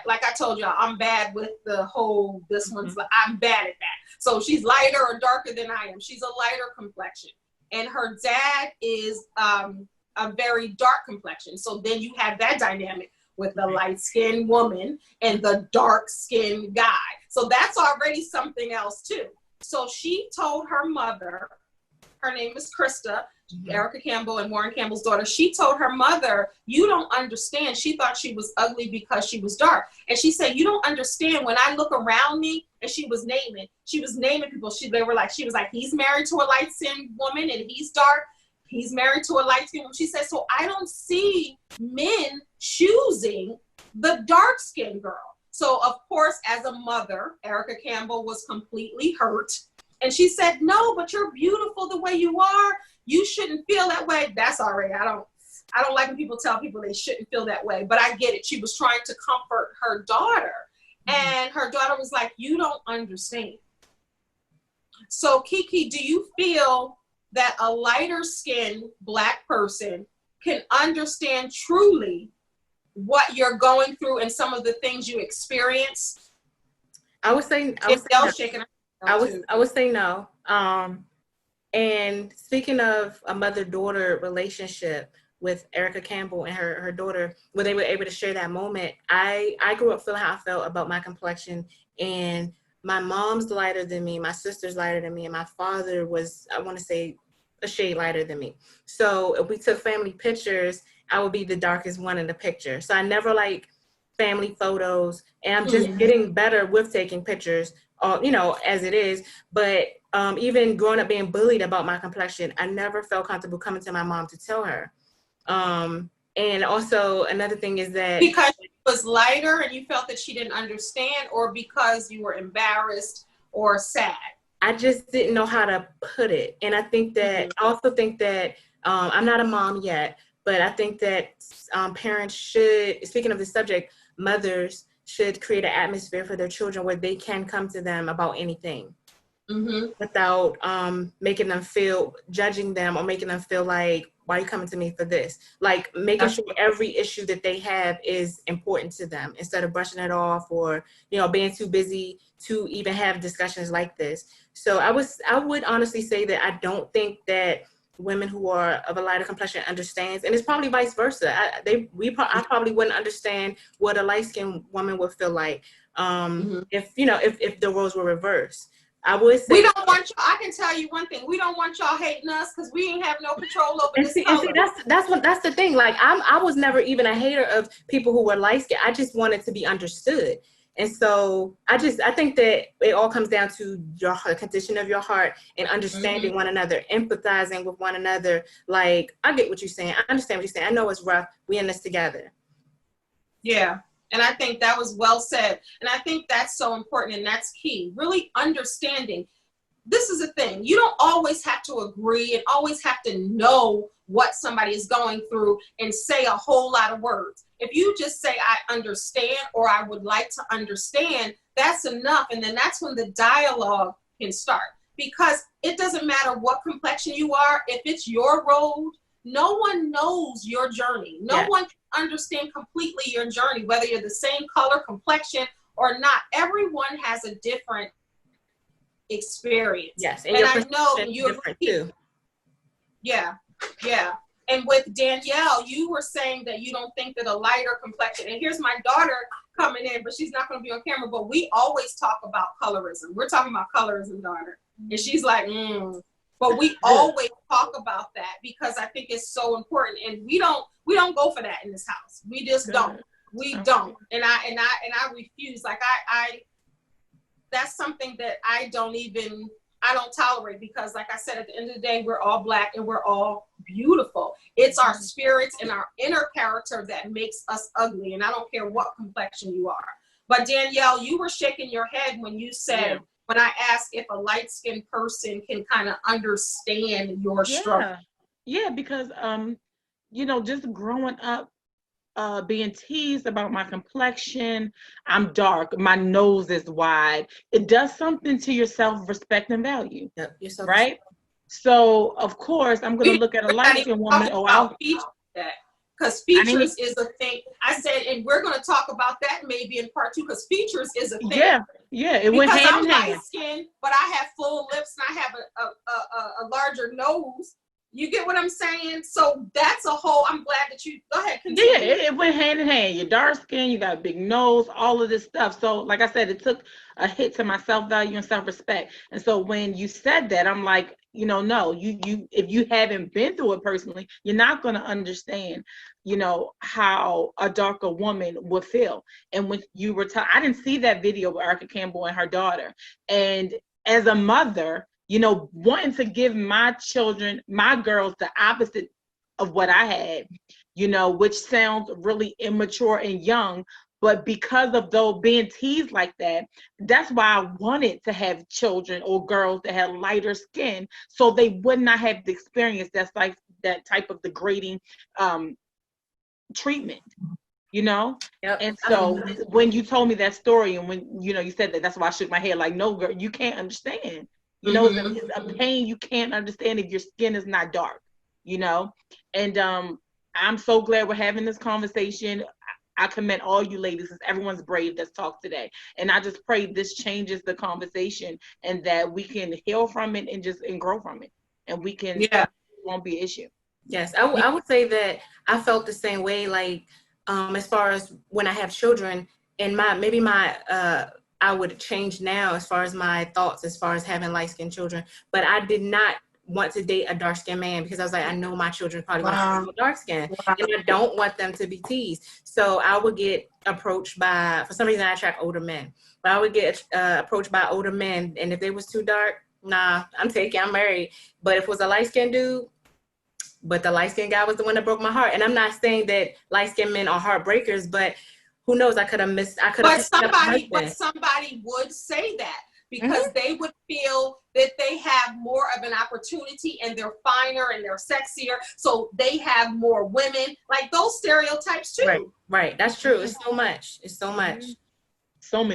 like I told y'all, I'm bad with the whole, one's, I'm bad at that. So she's lighter or darker than I am. She's a lighter complexion. And her dad is a very dark complexion. So then you have that dynamic with the light-skinned woman and the dark-skinned guy. So that's already something else too. So she told her mother, her name is Krista, mm-hmm. Erica Campbell and Warren Campbell's daughter, she told her mother, you don't understand. She thought she was ugly because she was dark. And she said, you don't understand, when I look around me, and she was naming people. She was like, he's married to a light-skinned woman and he's dark. He's married to a light-skinned woman. She said, so I don't see men choosing the dark-skinned girl. So of course, as a mother, Erica Campbell was completely hurt. And she said, no, but you're beautiful the way you are. You shouldn't feel that way. That's all right. I don't like when people tell people they shouldn't feel that way, but I get it. She was trying to comfort her daughter. Mm-hmm. And her daughter was like, you don't understand. So KeKe, do you feel that a lighter skinned Black person can understand truly what you're going through and some of the things you experience? I would say no. And speaking of a mother-daughter relationship with Erica Campbell and her daughter, when they were able to share that moment, I grew up feeling how I felt about my complexion, and my mom's lighter than me, my sister's lighter than me, and my father was, I want to say, a shade lighter than me. So if we took family pictures, I would be the darkest one in the picture. So I never like family photos, and I'm just getting better with taking pictures, as it is. But even growing up being bullied about my complexion, I never felt comfortable coming to my mom to tell her. And also another thing is that because she was lighter and you felt that she didn't understand, or because you were embarrassed or sad? I just didn't know how to put it. And I think that, I also think that I'm not a mom yet, but I think that parents should, speaking of this subject, mothers should create an atmosphere for their children where they can come to them about anything without making them feel, judging them, or making them feel like, why are you coming to me for this? Like making sure every issue that they have is important to them instead of brushing it off or, being too busy to even have discussions like this. So I would honestly say that I don't think that women who are of a lighter complexion understands, and it's probably vice versa. I probably wouldn't understand what a light-skinned woman would feel like if the roles were reversed. I would say we don't want y'all. I can tell you one thing: we don't want y'all hating us because we ain't have no control over this color. That's the thing. Like I was never even a hater of people who were light skinned. I just wanted to be understood. And so I think that it all comes down to the condition of your heart and understanding one another, empathizing with one another. Like, I get what you're saying. I understand what you're saying. I know it's rough. We in this together. Yeah. And I think that was well said. And I think that's so important, and that's key. Really understanding. This is the thing. You don't always have to agree and always have to know what somebody is going through and say a whole lot of words. If you just say, I understand, or I would like to understand, that's enough. And then that's when the dialogue can start. Because it doesn't matter what complexion you are. If it's your road, no one knows your journey. No one can understand completely your journey, whether you're the same color, complexion, or not. Everyone has a different experience. Yes. And I know you're different too. Yeah. Yeah. And with Danielle, you were saying that you don't think that a lighter complexion, and here's my daughter coming in, but she's not going to be on camera, but we always talk about colorism. We're talking about colorism, daughter. And she's like, But we always talk about that because I think it's so important. And we don't go for that in this house. We just don't. We don't. And I refuse. Like I that's something that I don't tolerate, because like I said, at the end of the day, we're all Black and we're all beautiful. It's our spirits and our inner character that makes us ugly. And I don't care what complexion you are. But Danielle, you were shaking your head when you said, when I asked if a light-skinned person can kind of understand your struggle. Yeah, because, just growing up, being teased about my complexion, I'm dark, my nose is wide. It does something to your self-respect and value, right? So, of course, I'm going to look at a light-skinned woman. Because features is a thing. I said, and we're going to talk about that maybe in part 2, because features is a thing. Yeah, it went hand in hand. I'm light-skinned, but I have full lips and I have a larger nose. You get what I'm saying? So that's a whole, I'm glad that you, go ahead, continue. Yeah, it went hand in hand. You're dark skin, you got a big nose, all of this stuff. So like I said, it took a hit to my self-value and self-respect. And so when you said that, I'm like, no, you if you haven't been through it personally, you're not going to understand, how a darker woman would feel. And when you were I didn't see that video with Erica Campbell and her daughter. And as a mother, wanting to give my children, my girls, the opposite of what I had, which sounds really immature and young, but because of those being teased like that, that's why I wanted to have children or girls that had lighter skin, so they would not have the experience that's like that type of degrading treatment. And so when you told me that story, and when you said that, that's why I shook my head like, no, girl, you can't understand. It's a pain you can't understand if your skin is not dark, and I'm so glad we're having this conversation. I commend all you ladies, because everyone's brave that's talked today. And I just pray this changes the conversation and that we can heal from it and grow from it. And we can, it won't be an issue. Yes, I would say that I felt the same way, like, as far as when I have children, and I would change now as far as my thoughts, as far as having light-skinned children. But I did not want to date a dark-skinned man, because I was like, I know my children probably going to be dark skin, and I don't want them to be teased. So I would get approached by, for some reason I attract older men, but I would get approached by older men, and if they was too dark, nah, I'm married. But if it was a light-skinned dude, but the light-skinned guy was the one that broke my heart. And I'm not saying that light-skinned men are heartbreakers, but who knows, I could have missed. But somebody would say that, because they would feel that they have more of an opportunity and they're finer and they're sexier, so they have more women, like those stereotypes too. Right. That's true. It's so much. So many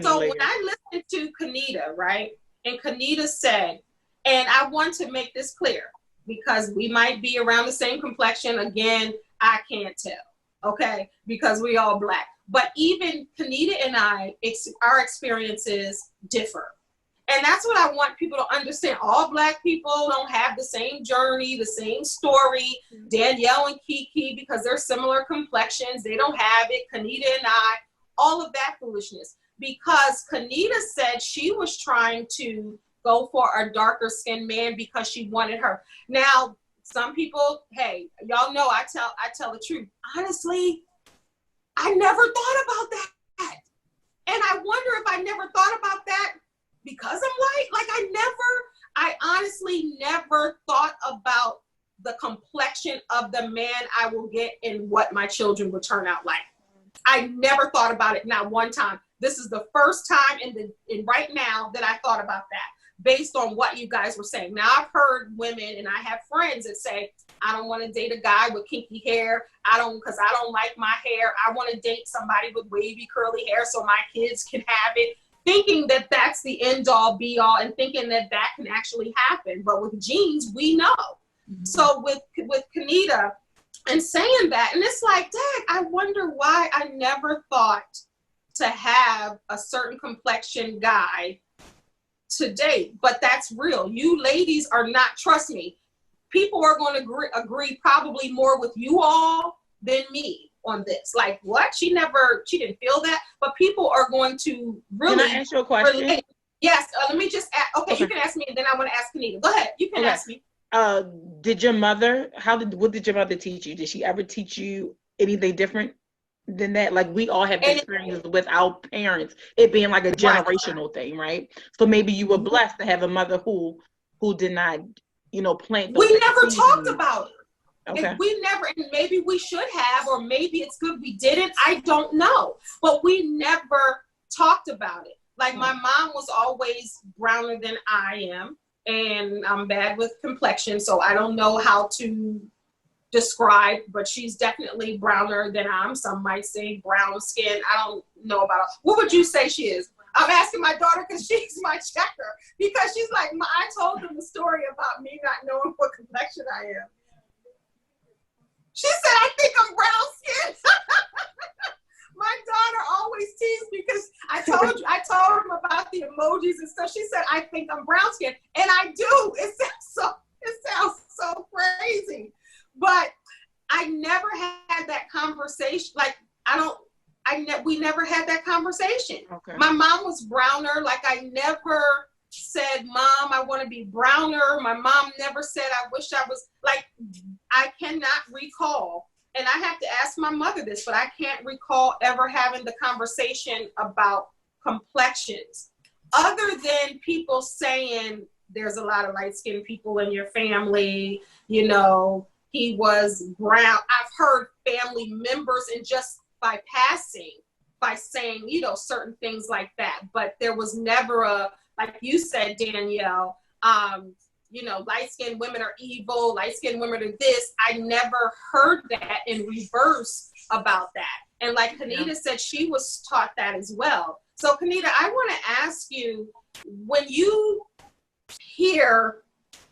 So layers. when I listened to Kanita, right, and Kanita said, and I want to make this clear, because we might be around the same complexion, again, I can't tell, okay, because we all Black. But even Kanita and I, our experiences differ. And that's what I want people to understand. All Black people don't have the same journey, the same story. Danielle and KeKe, because they're similar complexions, they don't have it. Kanita and I, all of that foolishness. Because Kanita said she was trying to go for a darker skinned man because she wanted her. Now, some people, hey, y'all know I tell the truth. Honestly, I never thought about that. And I wonder if I never thought about that because I'm white. Like I honestly never thought about the complexion of the man I will get and what my children would turn out like. I never thought about it, not one time. This is the first time in right now that I thought about that, based on what you guys were saying. Now, I've heard women, and I have friends that say, I don't want to date a guy with kinky hair. Because I don't like my hair. I want to date somebody with wavy, curly hair so my kids can have it, thinking that that's the end all be all and thinking that that can actually happen. But with genes, we know. Mm-hmm. So with Kanita and saying that, and it's like, Dad, I wonder why I never thought to have a certain complexion guy to date. But that's real. You ladies are not, trust me, people are going to agree probably more with you all than me on this. Like, what? She didn't feel that. But people are going to really. Can I ask you a question? Relate. Yes. Let me just ask. Okay, you can ask me, and then I want to ask Kanita. Go ahead. You can ask me. Did your mother, what did your mother teach you? Did she ever teach you anything different than that? Like, we all have experiences with our parents, it being like a generational thing, right? So maybe you were blessed to have a mother who did not, plant those. We never talked about it. Okay. And we never, and maybe we should have, or maybe it's good we didn't. I don't know. But we never talked about it. Like, my mom was always browner than I am. And I'm bad with complexion, so I don't know how to describe, but she's definitely browner than I'm. Some might say brown skin. I don't know about her. What would you say she is? I'm asking my daughter because she's my checker. Because she's like, I told them the story about me not knowing what complexion I am. She said, I think I'm brown skin. My daughter always teased me because I told him about the emojis and stuff. She said, I think I'm brown skin. And I do. It sounds so crazy. But I never had that conversation. Like, we never had that conversation. Okay. My mom was browner. Like, I never said, Mom, I want to be browner. My mom never said, I wish I was, like, I cannot recall. And I have to ask my mother this, but I can't recall ever having the conversation about complexions. Other than people saying there's a lot of light-skinned people in your family, he was brown. I've heard family members, and just by saying, certain things like that. But there was never like you said, Danielle, light-skinned women are evil, light-skinned women are this. I never heard that in reverse about that. And like Kanita said, she was taught that as well. So Kanita, I want to ask you, when you hear,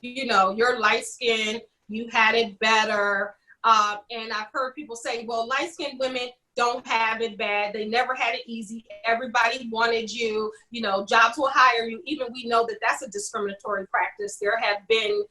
you're light-skinned, you had it better, and I've heard people say, well, light-skinned women don't have it bad. They never had it easy. Everybody wanted you, jobs will hire you. Even we know that that's a discriminatory practice. There have been,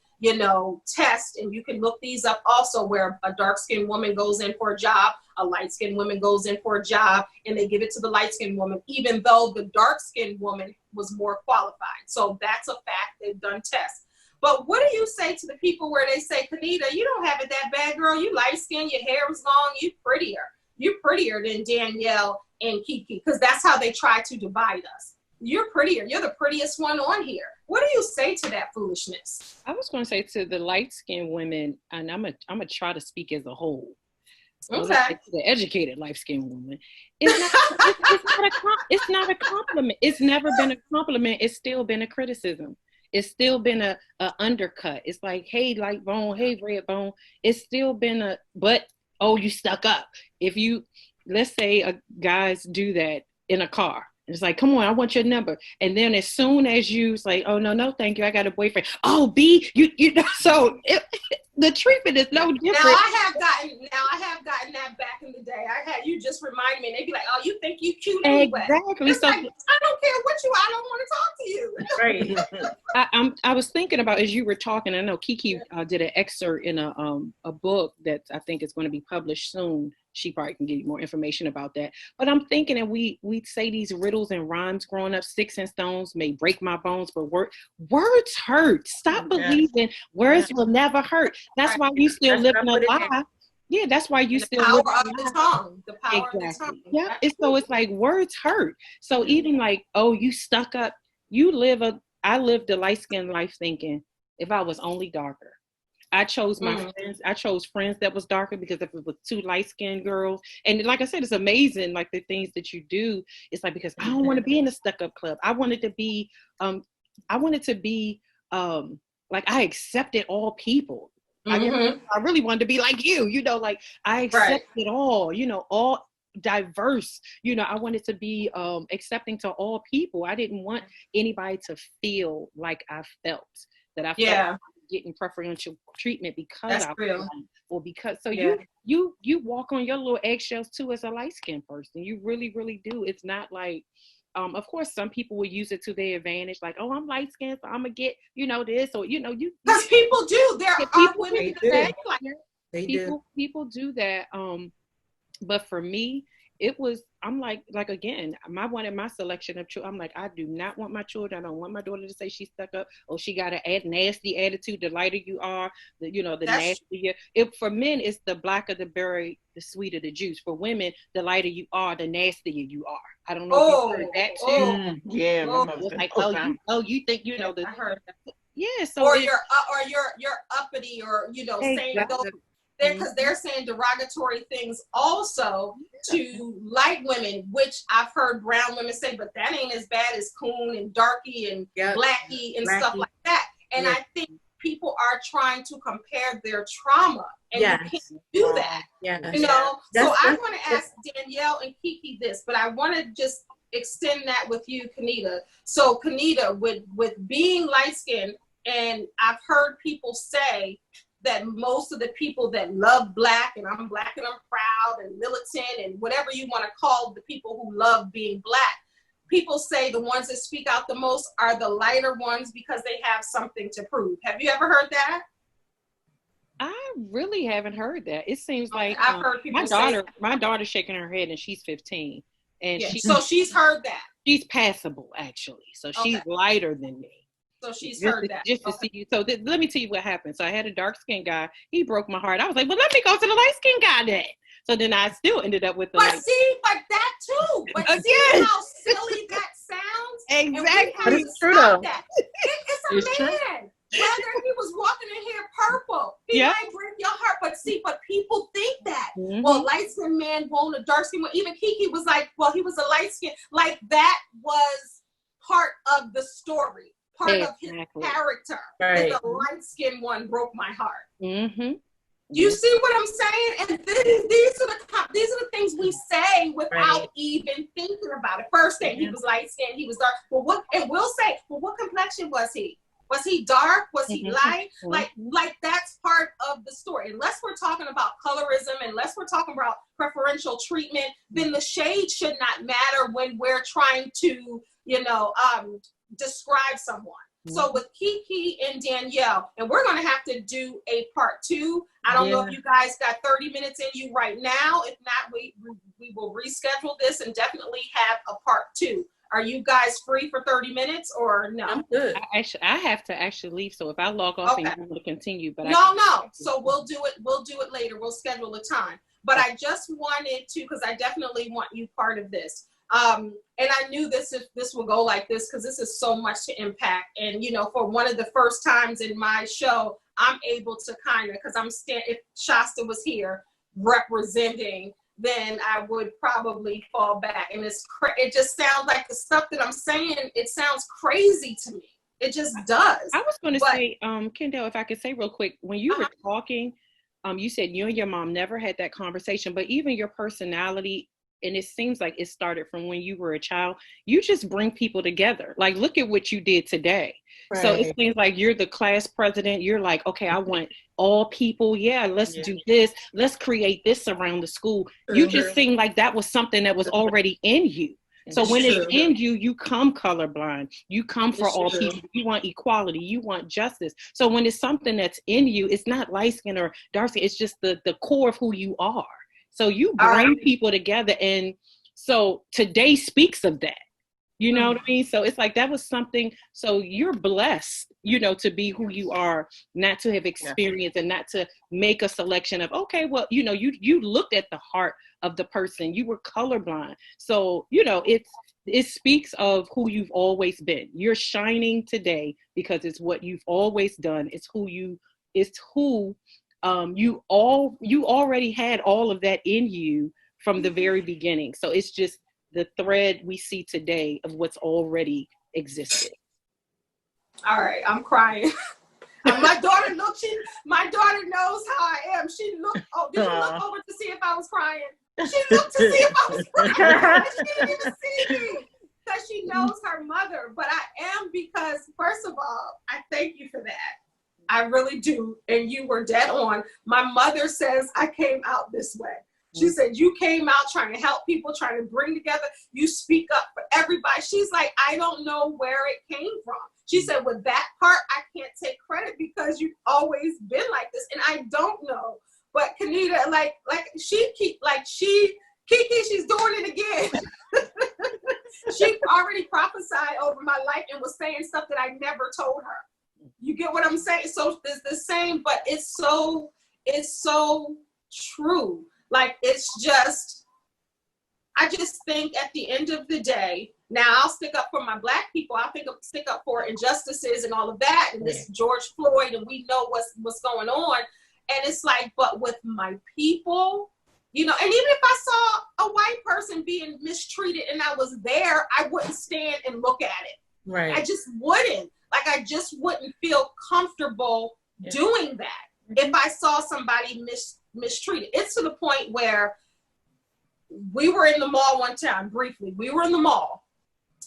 tests, and you can look these up also, where a dark-skinned woman goes in for a job, a light-skinned woman goes in for a job, and they give it to the light-skinned woman, even though the dark-skinned woman was more qualified. So that's a fact. They've done tests. But what do you say to the people where they say, Kanita, you don't have it that bad, girl. You light-skinned, your hair was long, you prettier. You're prettier than Danielle and KeKe, because that's how they try to divide us. You're prettier. You're the prettiest one on here. What do you say to that foolishness? I was going to say to the light-skinned women, and I'm gonna try to speak as a whole. So okay. The educated light-skinned woman. It's not a compliment. It's never been a compliment. It's still been a criticism. It's still been a undercut. It's like, hey, light bone, hey, red bone. It's still been oh, you stuck up. Let's say guys do that in a car. It's like, come on, I want your number. And then as soon as you say, oh, no, thank you, I got a boyfriend. Oh, B, so the treatment is no different. Now I have gotten that back in the day. You just remind me, and they'd be like, oh, you think you cute anyway. Exactly. It's like, I don't care what I don't want to talk to you. Right. I was thinking about, as you were talking, I know KeKe did an excerpt in a book that I think is going to be published soon. She probably can give you more information about that. But I'm thinking that we say these riddles and rhymes growing up, sticks and stones may break my bones, but words hurt. Stop believing words will never hurt. That's why you still living a lie. Yeah, that's why you the still power of the tongue. The power of the tongue. Yeah, it's like words hurt. So even like, oh, you stuck up. I lived a light-skinned life thinking if I was only darker. I chose my friends. I chose friends that was darker because if it was two light-skinned girls, and like I said, it's amazing, like the things that you do. It's like, because I don't want to be in the stuck-up club. I wanted to be, like I accepted all people. I really wanted to be like you, like I accepted all, all diverse, I wanted to be accepting to all people. I didn't want anybody to feel like I felt that I felt getting preferential treatment because I was black, or because you walk on your little eggshells too as a light-skinned person. You really, really do. It's not like of course some people will use it to their advantage, like, oh, I'm light-skinned, so I'm gonna get this, or because people do. There are women that like they do. People do that. But for me, it was, I'm like again, my selection of children, I'm like, I do not want my children, I don't want my daughter to say she's stuck up, or she got a nasty attitude. The lighter you are, the nastier. For men, it's the blacker the berry, the sweeter the juice. For women, the lighter you are, the nastier you are. I don't know if you heard that too. Yeah. It's like, you think the, I heard that. Yeah, so or you're uppity, or saying those, because they're saying derogatory things also to light women, which I've heard brown women say, but that ain't as bad as coon and darky and blacky and stuff like that. And I think people are trying to compare their trauma, and you can't do that. So I want to ask Danielle and KeKe this, but I want to just extend that with you, Kanita. So Kanita, with being light-skinned, and I've heard people say that most of the people that love black, and I'm black and I'm proud and militant and whatever you want to call the people who love being black, people say the ones that speak out the most are the lighter ones because they have something to prove. Have you ever heard that? I really haven't heard that. It seems like I've heard people my daughter's shaking her head, and she's 15, and so she's heard that. She's passable, actually, so she's lighter than me. So she's heard that. Just to see you. So let me tell you what happened. So I had a dark-skinned guy. He broke my heart. I was like, well, let me go to the light-skinned guy then. So then I still ended up with the. But see, but that too. But see how silly that sounds. Exactly. But it's true though. It's a man. Whether he was walking in here purple, he might break your heart. But people think that. Well, light-skinned man won't, a dark-skinned one. Even KeKe was like, well, he was a light-skinned. Like that was part of the story. Part of his character. Right. The light-skinned one broke my heart. You see what I'm saying? And these are the things we say without even thinking about it. First thing, he was light-skinned, he was dark. Well, we'll say, well, what complexion was he? Was he dark? Was he light? Like that's part of the story. Unless we're talking about colorism, unless we're talking about preferential treatment, then the shade should not matter when we're trying to, describe someone. So with KeKe and Danielle, and we're going to have to do a part 2. I don't know if you guys got 30 minutes in you right now. If not, we will reschedule this and definitely have a part 2. Are you guys free for 30 minutes or no? I'm good. I have to actually leave, so if I log off and you want to continue, but no. So we'll do it later. We'll schedule a time. But I just wanted to, because I definitely want you part of this. And I knew this will go like this because this is so much to impact. And, for one of the first times in my show, I'm able to if Shasta was here representing, then I would probably fall back. And it just sounds like the stuff that I'm saying, it sounds crazy to me. It just does. I was going to say, Kendell, if I could say real quick, when you were talking, you said you and your mom never had that conversation, but even your personality, and it seems like it started from when you were a child, you just bring people together. Like, look at what you did today. Right. So it seems like you're the class president. You're like, okay, I want all people. Yeah, let's do this. Let's create this around the school. You just seem like that was something that was already in you. So when it's in you, you come colorblind. You come for all people. You want equality. You want justice. So when it's something that's in you, it's not light skin or dark skin. It's just the core of who you are. So you bring people together. And so today speaks of that. You know what I mean? So it's like, that was something, so you're blessed, you know, to be who you are, not to have experienced and not to make a selection of, okay, well, you know, you looked at the heart of the person, you were colorblind. So, you know, it speaks of who you've always been. You're shining today because it's what you've always done. It's who you already had all of that in you from the very beginning. So it's just the thread we see today of what's already existed. All right, I'm crying. My daughter knows how I am. She looked. Oh, did you look over to see if I was crying? She looked to see if I was crying. She didn't even see me because she knows her mother. But I am, because first of all, I thank you for that. I really do. And you were dead on. My mother says I came out this way. She said, you came out trying to help people, trying to bring together. You speak up for everybody. She's like, I don't know where it came from. She said, with that part, I can't take credit because you've always been like this. And I don't know. But Kanita, KeKe, she's doing it again. She already prophesied over my life and was saying stuff that I never told her. You get what I'm saying? So it's the same, but it's so true. Like, it's just, I just think at the end of the day, now I'll stick up for my Black people. I'll stick up for injustices and all of that. And this George Floyd, and we know what's going on. And it's like, but with my people, you know, and even if I saw a white person being mistreated and I was there, I wouldn't stand and look at it. Right. I just wouldn't. Like, I just wouldn't feel comfortable doing that if I saw somebody mistreated. It's to the point where we were in the mall one time, briefly. We were in the mall,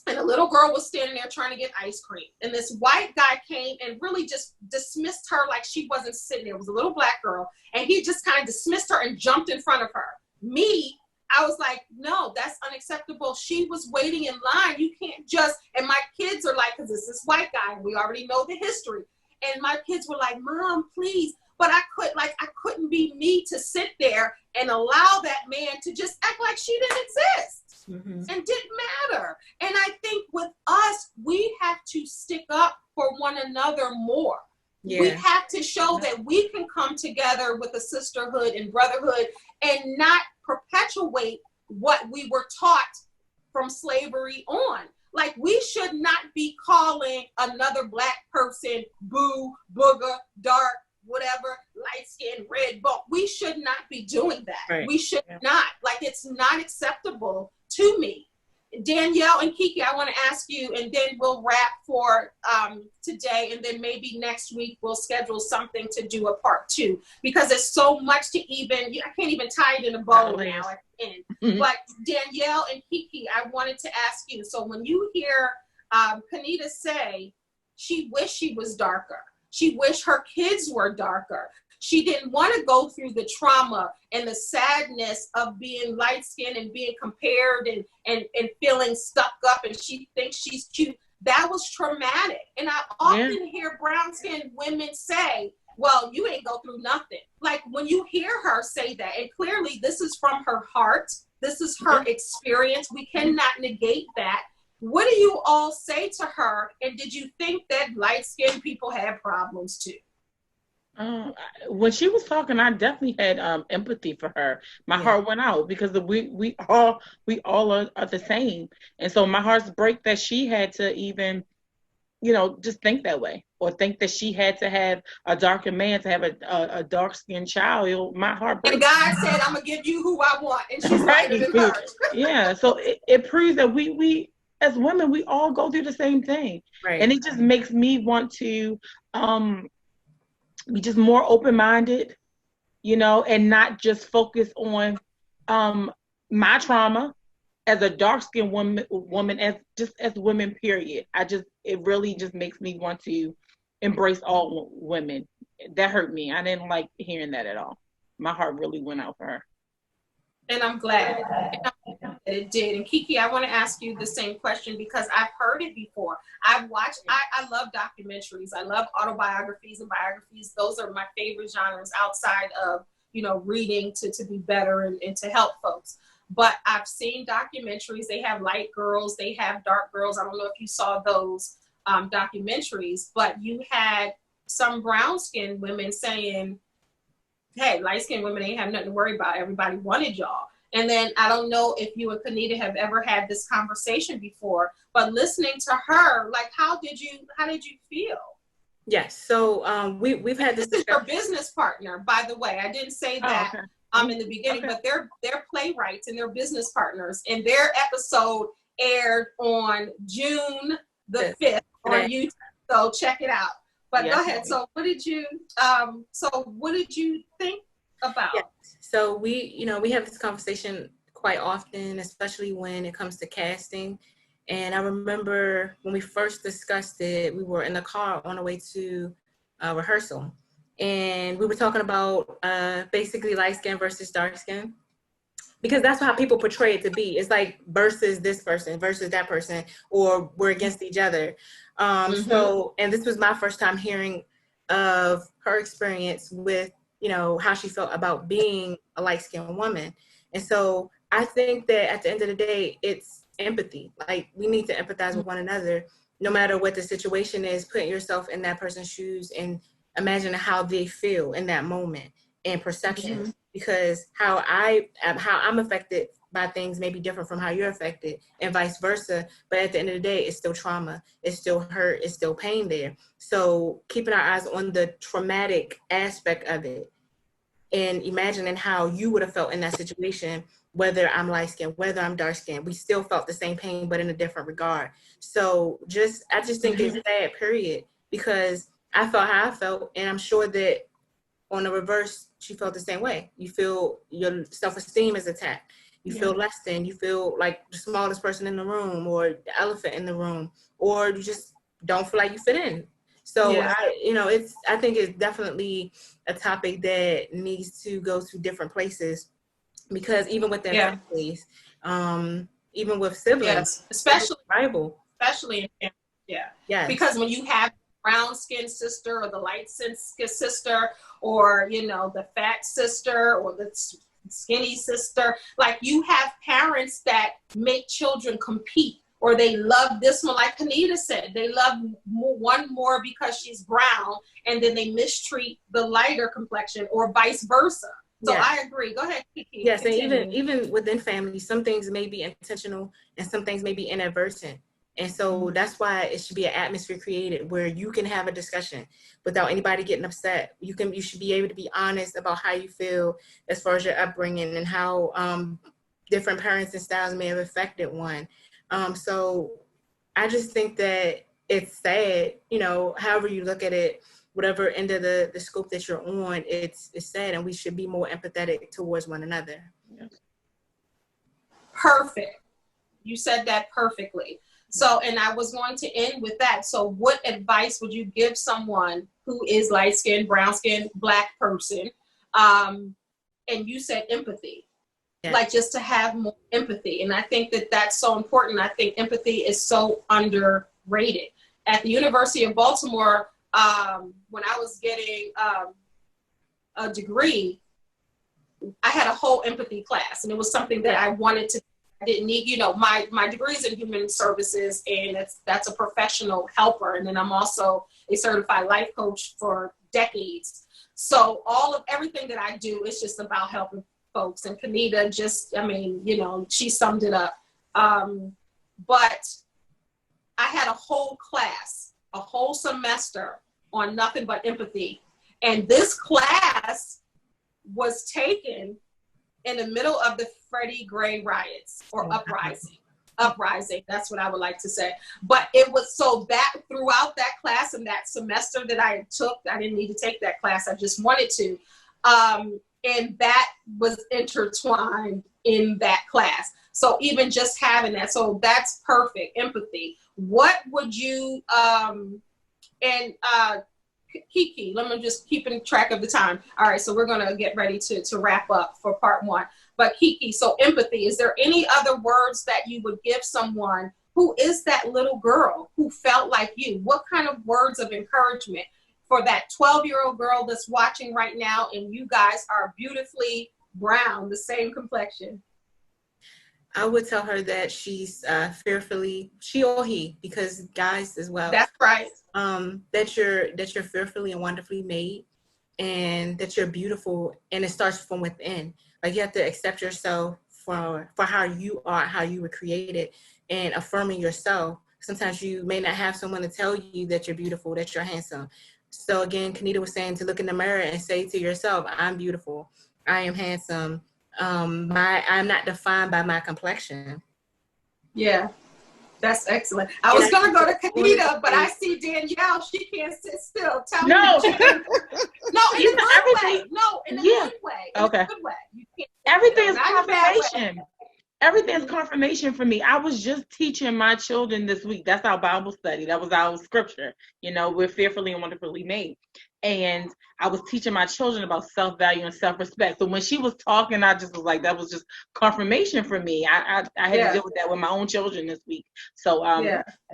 and a little girl was standing there trying to get ice cream. And this white guy came and really just dismissed her like she wasn't sitting there. It was a little Black girl, and he just kind of dismissed her and jumped in front of her. Me, I was like, no, that's unacceptable. She was waiting in line. You can't just, and my kids are like, because it's this white guy, and we already know the history. And my kids were like, Mom, please. But I couldn't be me to sit there and allow that man to just act like she didn't exist and didn't matter. And I think with us, we have to stick up for one another more. Yeah. We have to show that we can come together with a sisterhood and brotherhood and not perpetuate what we were taught from slavery on. Like, we should not be calling another Black person boo, booger, dark, whatever, light skin, red, but we should not be doing that. Right. We should not. Like, it's not acceptable to me. Danielle and KeKe, I want to ask you, and then we'll wrap for today, and then maybe next week we'll schedule something to do a part 2, because there's so much to even, I can't even tie it in a bow now at the end. But Danielle and KeKe, I wanted to ask you, so when you hear Kanita say she wished she was darker, she wished her kids were darker, she didn't want to go through the trauma and the sadness of being light-skinned and being compared and feeling stuck up, and she thinks she's cute. That was traumatic. And I often hear brown-skinned women say, well, you ain't go through nothing. Like, when you hear her say that, and clearly this is from her heart, this is her experience, we cannot negate that. What do you all say to her? And did you think that light-skinned people have problems too? When she was talking, I definitely had empathy for her. My heart went out, because we all are the same, and so my heart's break that she had to even, just think that way, or think that she had to have a darker man to have a dark skinned child. My heart breaks. And God said, "I'm gonna give you who I want," and she's right in her. Yeah, so it proves that we as women, we all go through the same thing, and it just makes me want to be just more open-minded, and not just focus on my trauma as a dark-skinned woman as women, period. It really just makes me want to embrace all women. That hurt me. I didn't like hearing that at all. My heart really went out for her. And I'm glad that it did. And KeKe, I want to ask you the same question, because I've heard it before. I've watched, I love documentaries. I love autobiographies and biographies. Those are my favorite genres outside of, reading to be better and to help folks. but I've seen documentaries. They have light girls, they have dark girls. I don't know if you saw those documentaries, but you had some brown-skinned women saying, hey, light-skinned women ain't have nothing to worry about. Everybody wanted y'all. And then I don't know if you and Kanita have ever had this conversation before, but listening to her, like, how did you feel? Yes. So we've had this. This is your business partner, by the way. I didn't say that in the beginning, but they're playwrights and they're business partners, and their episode aired on June the 5th on YouTube. So check it out. But go ahead. So what did you think about? Yes. So we have this conversation quite often, especially when it comes to casting. And I remember when we first discussed it, we were in the car on the way to rehearsal. And we were talking about basically light skin versus dark skin. Because that's how people portray it to be. It's like versus this person, versus that person, or we're against each other. So, and this was my first time hearing of her experience with, how she felt about being a light-skinned woman. And so I think that at the end of the day, it's empathy. Like, we need to empathize with one another, no matter what the situation is, putting yourself in that person's shoes and imagine how they feel in that moment and perception. Because how I'm affected by things may be different from how you're affected, and vice versa. But at the end of the day, it's still trauma, it's still hurt, it's still pain there. So keeping our eyes on the traumatic aspect of it and imagining how you would have felt in that situation, whether I'm light skinned, whether I'm dark skinned, we still felt the same pain, but in a different regard. So I just think it's sad, period, because I felt how I felt, and I'm sure that on the reverse, she felt the same way. You feel your self-esteem is attacked. You feel less than, you feel like the smallest person in the room or the elephant in the room, or you just don't feel like you fit in. So I think it's definitely a topic that needs to go to different places, because even within families, even with siblings, especially rival, especially in families, because when you have brown skinned sister or the light skinned sister, or the fat sister or the skinny sister, like, you have parents that make children compete, or they love this one, like Kanita said, they love one more because she's brown, and then they mistreat the lighter complexion, or vice versa. So I agree. Go ahead, KeKe. Yes, continue. And even within families, some things may be intentional and some things may be inadvertent. And so that's why it should be an atmosphere created where you can have a discussion without anybody getting upset. You should be able to be honest about how you feel as far as your upbringing and how different parents and styles may have affected one. So I just think that it's sad, however you look at it, whatever end of the scope that you're on, it's sad, and we should be more empathetic towards one another. Perfect. You said that perfectly. So, and I was going to end with that. So what advice would you give someone who is light-skinned, brown-skinned, Black person? And you said empathy, like, just to have more empathy. And I think that that's so important. I think empathy is so underrated. At the University of Baltimore, when I was getting a degree, I had a whole empathy class, and it was something that I wanted to. I didn't need, my degree is in human services, and that's a professional helper. And then I'm also a certified life coach for decades. So everything that I do is just about helping folks. And Kanita she summed it up. But I had a whole class, a whole semester on nothing but empathy. And this class was taken in the middle of the Freddie Gray riots, or uprising. That's what I would like to say. But it was so that throughout that class and that semester that I took, I didn't need to take that class. I just wanted to. And that was intertwined in that class. So even just having that, so that's perfect, empathy. What would you, KeKe, let me just keeping track of the time. All right, so we're gonna get ready to wrap up for part one. But KeKe, so empathy, is there any other words that you would give someone who is that little girl who felt like you? What kind of words of encouragement for that 12-year-old girl that's watching right now, and you guys are beautifully brown, the same complexion? I would tell her that she's fearfully, she or he, because guys as well. That's right. That you're fearfully and wonderfully made, and that you're beautiful, and it starts from within. Like, you have to accept yourself for how you are, how you were created, and affirming yourself. Sometimes you may not have someone to tell you that you're beautiful, that you're handsome. So again, Kanita was saying to look in the mirror and say to yourself, I'm beautiful, I am handsome. I'm not defined by my complexion. Yeah, that's excellent. I was going to go to Kanita, but I see Danielle. She can't sit still. Tell me. No, in a good way. No, in a good way. Okay. In a good way. You can't. Everything is confirmation. Everything is confirmation for me. I was just teaching my children this week. That's our Bible study. That was our scripture. You know, we're fearfully and wonderfully made. And I was teaching my children about self-value and self-respect. So when she was talking, I just was like, that was just confirmation for me. I had to deal with that with my own children this week. So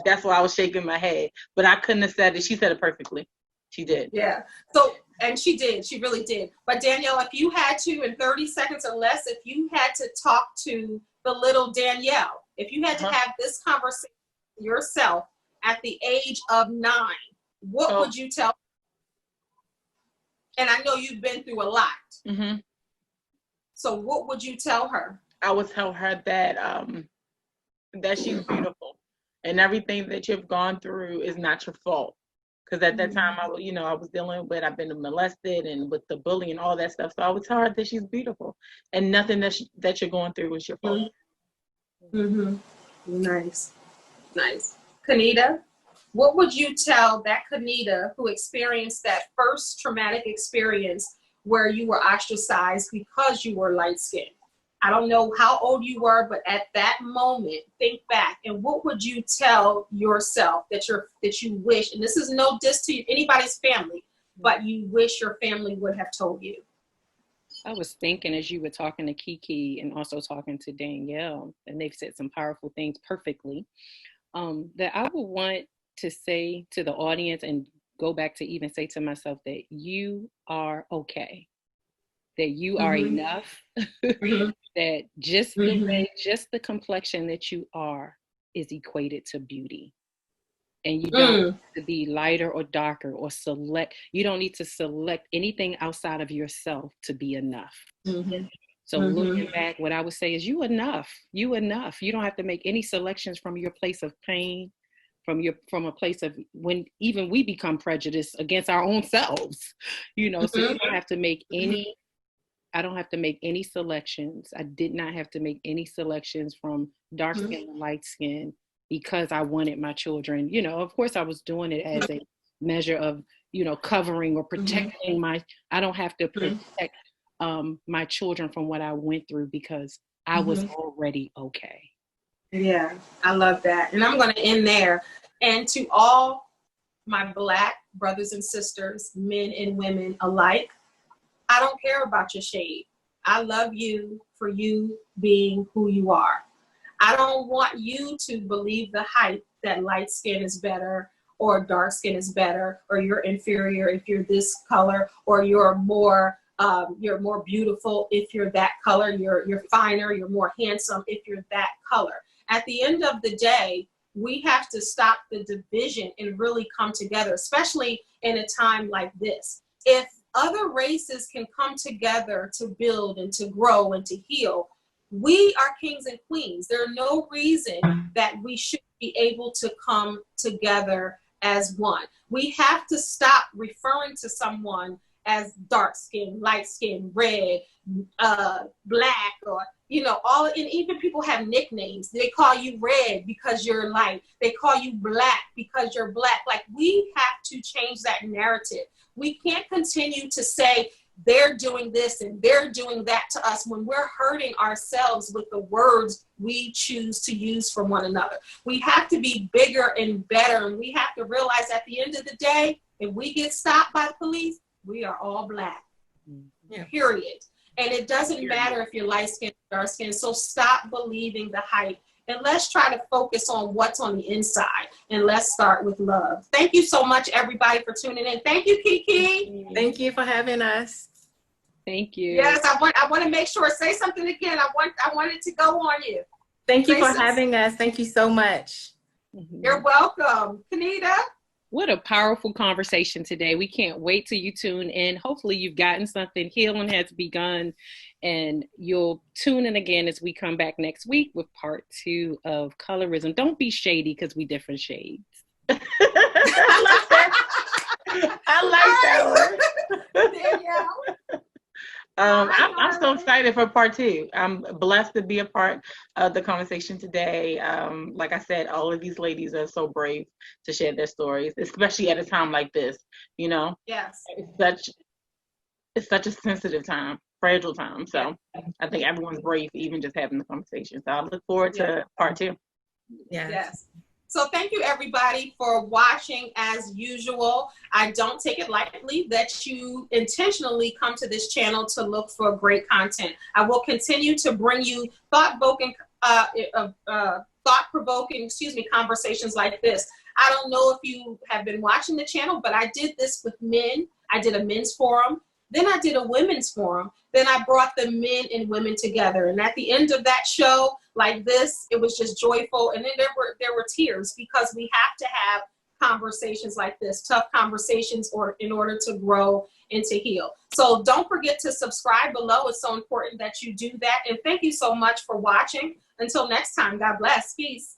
that's why I was shaking my head. But I couldn't have said it. She said it perfectly. She did. Yeah. So, and she did. She really did. But Danielle, if you had to, in 30 seconds or less, if you had to talk to the little Danielle, if you had to have this conversation with yourself at the age of 9, what would you tell her? And I know you've been through a lot. Mm-hmm. So what would you tell her? I would tell her that that she's beautiful, and everything that you've gone through is not your fault. Because at that time, I was dealing with, I've been molested and with the bullying and all that stuff. So I would tell her that she's beautiful, and nothing that you're going through is your fault. Mm-hmm. Nice. Kanita, what would you tell that Kanita who experienced that first traumatic experience where you were ostracized because you were light-skinned? I don't know how old you were, but at that moment, think back, and what would you tell yourself that you wish, and this is no diss to anybody's family, but you wish your family would have told you? I was thinking as you were talking to KeKe and also talking to Danielle, and they've said some powerful things perfectly, that I would want to say to the audience and go back to even say to myself that you are okay, that you are enough, that just the way, just the complexion that you are is equated to beauty. And you don't have to be lighter or darker or you don't need to select anything outside of yourself to be enough. So looking back, what I would say is you enough. You don't have to make any selections from your place of pain, from a place of when even we become prejudiced against our own selves, so you don't have to make any. I don't have to make any selections. I did not have to make any selections from dark skin and light skin because I wanted my children. Of course I was doing it as a measure of, covering or protecting I don't have to protect my children from what I went through because I was already okay. Yeah, I love that. And I'm going to end there. And to all my Black brothers and sisters, men and women alike, I don't care about your shade. I love you for you being who you are. I don't want you to believe the hype that light skin is better or dark skin is better or you're inferior if you're this color or you're more beautiful if you're that color, you're finer, you're more handsome if you're that color. At the end of the day, we have to stop the division and really come together, especially in a time like this. If other races can come together to build and to grow and to heal, we are kings and queens. There's no reason that we should be able to come together as one. We have to stop referring to someone as dark skin, light skin, red, black, or all. And even people have nicknames. They call you red because you're light. They call you black because you're black. Like, we have to change that narrative. We can't continue to say they're doing this and they're doing that to us when we're hurting ourselves with the words we choose to use for one another. We have to be bigger and better, and we have to realize at the end of the day, if we get stopped by the police, we are all Black, period. And it doesn't matter if you're light skinned or dark skinned. So stop believing the hype. And let's try to focus on what's on the inside. And let's start with love. Thank you so much, everybody, for tuning in. Thank you, KeKe. Thank you for having us. Thank you. Yes, I want to make sure. Say something again. I want it to go on you. Thank you for having us. Thank you so much. You're welcome. Kanita? What a powerful conversation today. We can't wait till you tune in. Hopefully you've gotten something. Healing has begun, and you'll tune in again as we come back next week with part 2 of Colorism. Don't be shady because we different shades. I like that. I like that one. Danielle? I'm so excited for part 2. I'm blessed to be a part of the conversation today. Like I said, all of these ladies are so brave to share their stories, especially at a time like this. You know, Yes, it's such a sensitive time, fragile time. So I think everyone's brave, even just having the conversation. So I look forward to part 2. Yes. So thank you, everybody, for watching as usual. I don't take it lightly that you intentionally come to this channel to look for great content. I will continue to bring you thought-provoking conversations like this. I don't know if you have been watching the channel, but I did this with men. I did a men's forum. Then I did a women's forum. Then I brought the men and women together. And at the end of that show, like this, it was just joyful. And then there were tears, because we have to have conversations like this, tough conversations, in order to grow and to heal. So don't forget to subscribe below. It's so important that you do that. And thank you so much for watching. Until next time, God bless. Peace.